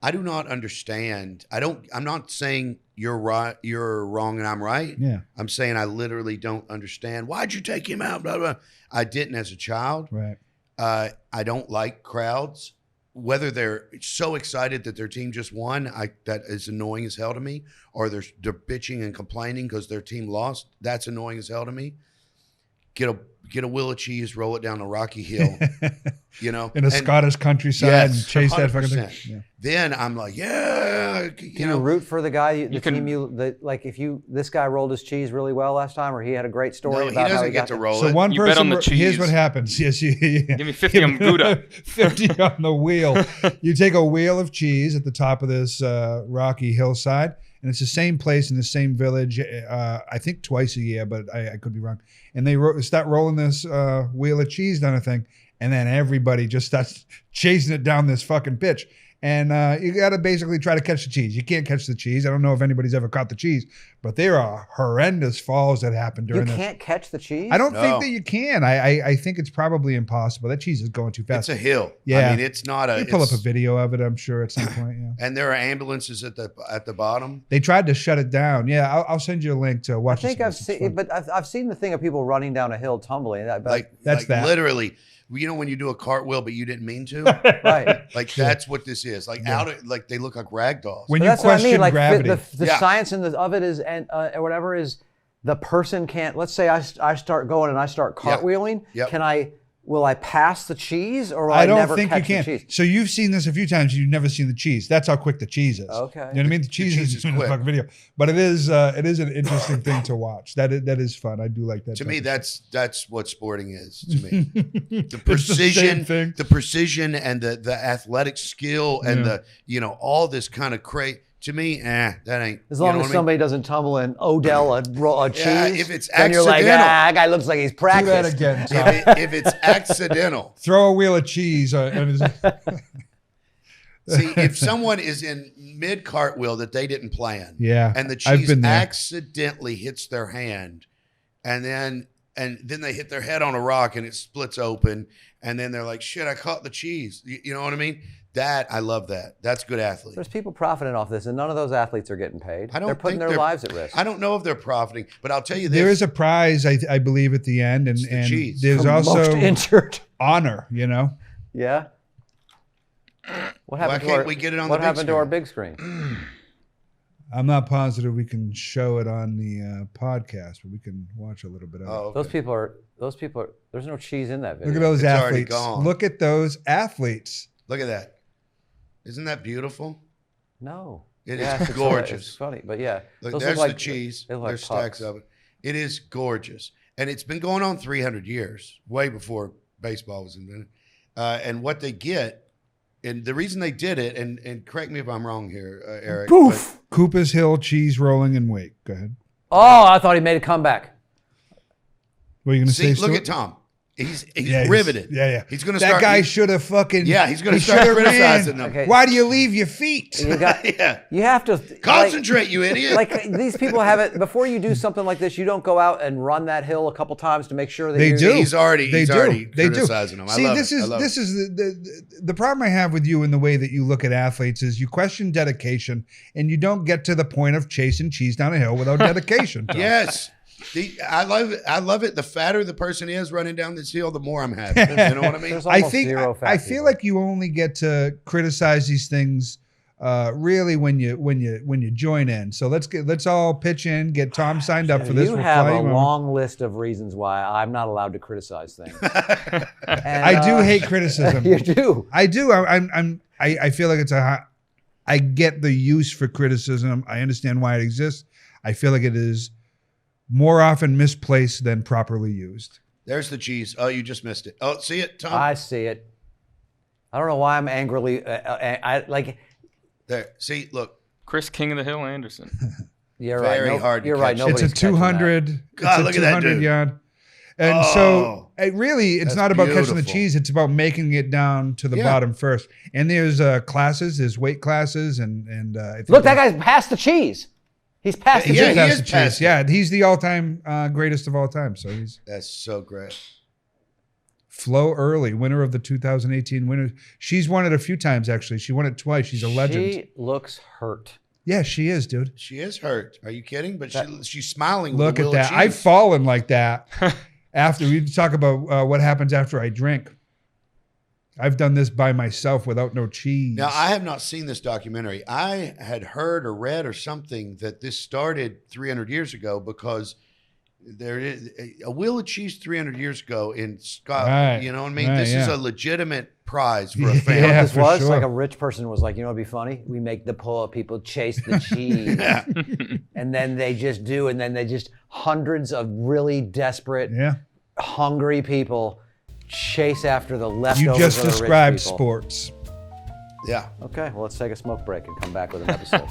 I do not understand. I'm not saying you're right, you're wrong, and I'm right. Yeah. I'm saying I literally don't understand. Why'd you take him out? Blah, blah. I didn't as a child. Right. I don't like crowds. Whether they're so excited that their team just won, that is annoying as hell to me. Or they're bitching and complaining because their team lost. That's annoying as hell to me. Get a wheel of cheese, roll it down the rocky hill, in a Scottish countryside, and chase 100%. That fucking thing. Yeah. Then I'm like, you root for the guy, if this guy rolled his cheese really well last time, or he had a great story about he how he got to roll it. So one you person, bet on the cheese. Here's what happens. Yes, give me 50 on Gouda. 50 on the wheel. You take a wheel of cheese at the top of this rocky hillside, and it's the same place in the same village, I think twice a year, but I could be wrong. And they start rolling this wheel of cheese down a thing, and then everybody just starts chasing it down this fucking pitch. And you got to basically try to catch the cheese. You can't catch the cheese. I don't know if anybody's ever caught the cheese, but there are horrendous falls that happen during You can't catch the cheese? I don't think that you can. I think it's probably impossible. That cheese is going too fast. It's a hill. Yeah. I mean, it's not a... You pull up a video of it, I'm sure, at some point. Yeah. And there are ambulances at the bottom. They tried to shut it down. Yeah, I'll send you a link to watch. I think I've seen the thing of people running down a hill tumbling. That's that. Literally, you know when you do a cartwhell but you didn't mean to? Right. Like that's what this is. Like like they look like rag dolls. When you that's question what I mean. Like gravity. the science of it is, and or whatever is, the person can't. Let's say I start going and I start cartwheeling. Yep. Will I pass the cheese, or will I never think catch you can. the cheese? So you've seen this a few times. You've never seen the cheese. That's how quick the cheese is. Okay. You know what I mean? The cheese is in the fucking video, but it is an interesting thing to watch. That is fun. I do like that. To me, that's what sporting is. To me, the precision, the precision, and the athletic skill, and the all this kind of To me, that ain't. As long as somebody doesn't tumble in Odell a cheese, if it's then you're like, accidental. that guy looks like he's practiced. Do that again, Tom. If it's accidental. Throw a wheel of cheese. See, if someone is in mid cartwheel that they didn't plan, and the I've cheese been there. accidentally hits their hand, and then they hit their head on a rock and it splits open, and then they're like, "Shit, I caught the cheese." You know what I mean? I love that. That's good athlete. There's people profiting off this, and none of those athletes are getting paid. They're putting their lives at risk. I don't know if they're profiting, but I'll tell you this: there is a prize, I believe, at the end, and cheese. there's For also most injured. honor. You know. Yeah. What happened Why can't we get it on what the big happened to screen? our big screen? I'm not positive we can show it on the podcast, but we can watch a little bit of it. Oh, okay. Those people are. There's no cheese in that video. Look at those It's already athletes. gone. Look at those athletes. Look at that. Isn't that beautiful? No. It Yes, is it's gorgeous. It's funny, but yeah. Look, Those there's look like, the cheese. They look like There's stacks pucks. of it. It is gorgeous. And it's been going on 300 years, way before baseball was invented. And what they get, and the reason they did it, and correct me if I'm wrong here, Eric. Poof! Cooper's Hill cheese rolling and wake. Go ahead. Oh, I thought he made a comeback. What are you going to say, Look Stewart? at Tom. He's riveted. He's going to start. That guy should have fucking. Yeah, he's going to start criticizing them. Okay. Why do you leave your feet? You have to Concentrate, you idiot. Like these people have it. Before you do something like this, you don't go out and run that hill a couple times to make sure that They do. He's already criticizing them. See, this is the problem I have with you in the way that you look at athletes is you question dedication and you don't get to the point of chasing cheese down a hill without dedication. Tom. Yes. I love it. The fatter the person is running down this hill, the more I'm happy. You know what I mean? There's almost zero fat I feel like you only get to criticize these things really when you join in. So let's all pitch in, get Tom signed up for this. You have a long list of reasons why I'm not allowed to criticize things. And, I do hate criticism. You do. I do. I feel like I get the use for criticism. I understand why it exists. I feel like it is more often misplaced than properly used. There's the cheese. Oh, you just missed it. Oh, see it, Tom? I see it. I don't know why I'm angrily. I like. There. See, look. Chris King of the Hill Anderson. You're right. Very hard to You're right. catch. It's a 200. God, look at that dude. Yard. And so it's not about catching the cheese. It's about making it down to the bottom first. And there's classes. There's weight classes. And I think look, that guy's past the cheese. He's past the cheese. He is past it. Yeah, he's the all-time greatest of all time. So that's so great. Flo Early, winner of the 2018 winner. She's won it a few times, actually. She won it twice. She's a legend. She looks hurt. Yeah, she is, dude. She is hurt. Are you kidding? But she's smiling. Look with at that. I've fallen like that. After we talk about what happens after I drink. I've done this by myself without no cheese. Now, I have not seen this documentary. I had heard or read or something that this started 300 years ago because there is a wheel of cheese 300 years ago in Scotland. Right. You know what I mean? Right, this is a legitimate prize for a family. You know what this for was? sure. Like a rich person was like, you know what'd be funny? We make the poor people chase the cheese. And then they just do, and then they just hundreds of really desperate, hungry people chase after the leftovers. You just of the rich described people. sports. Yeah. Okay, well, let's take a smoke break and come back with an episode.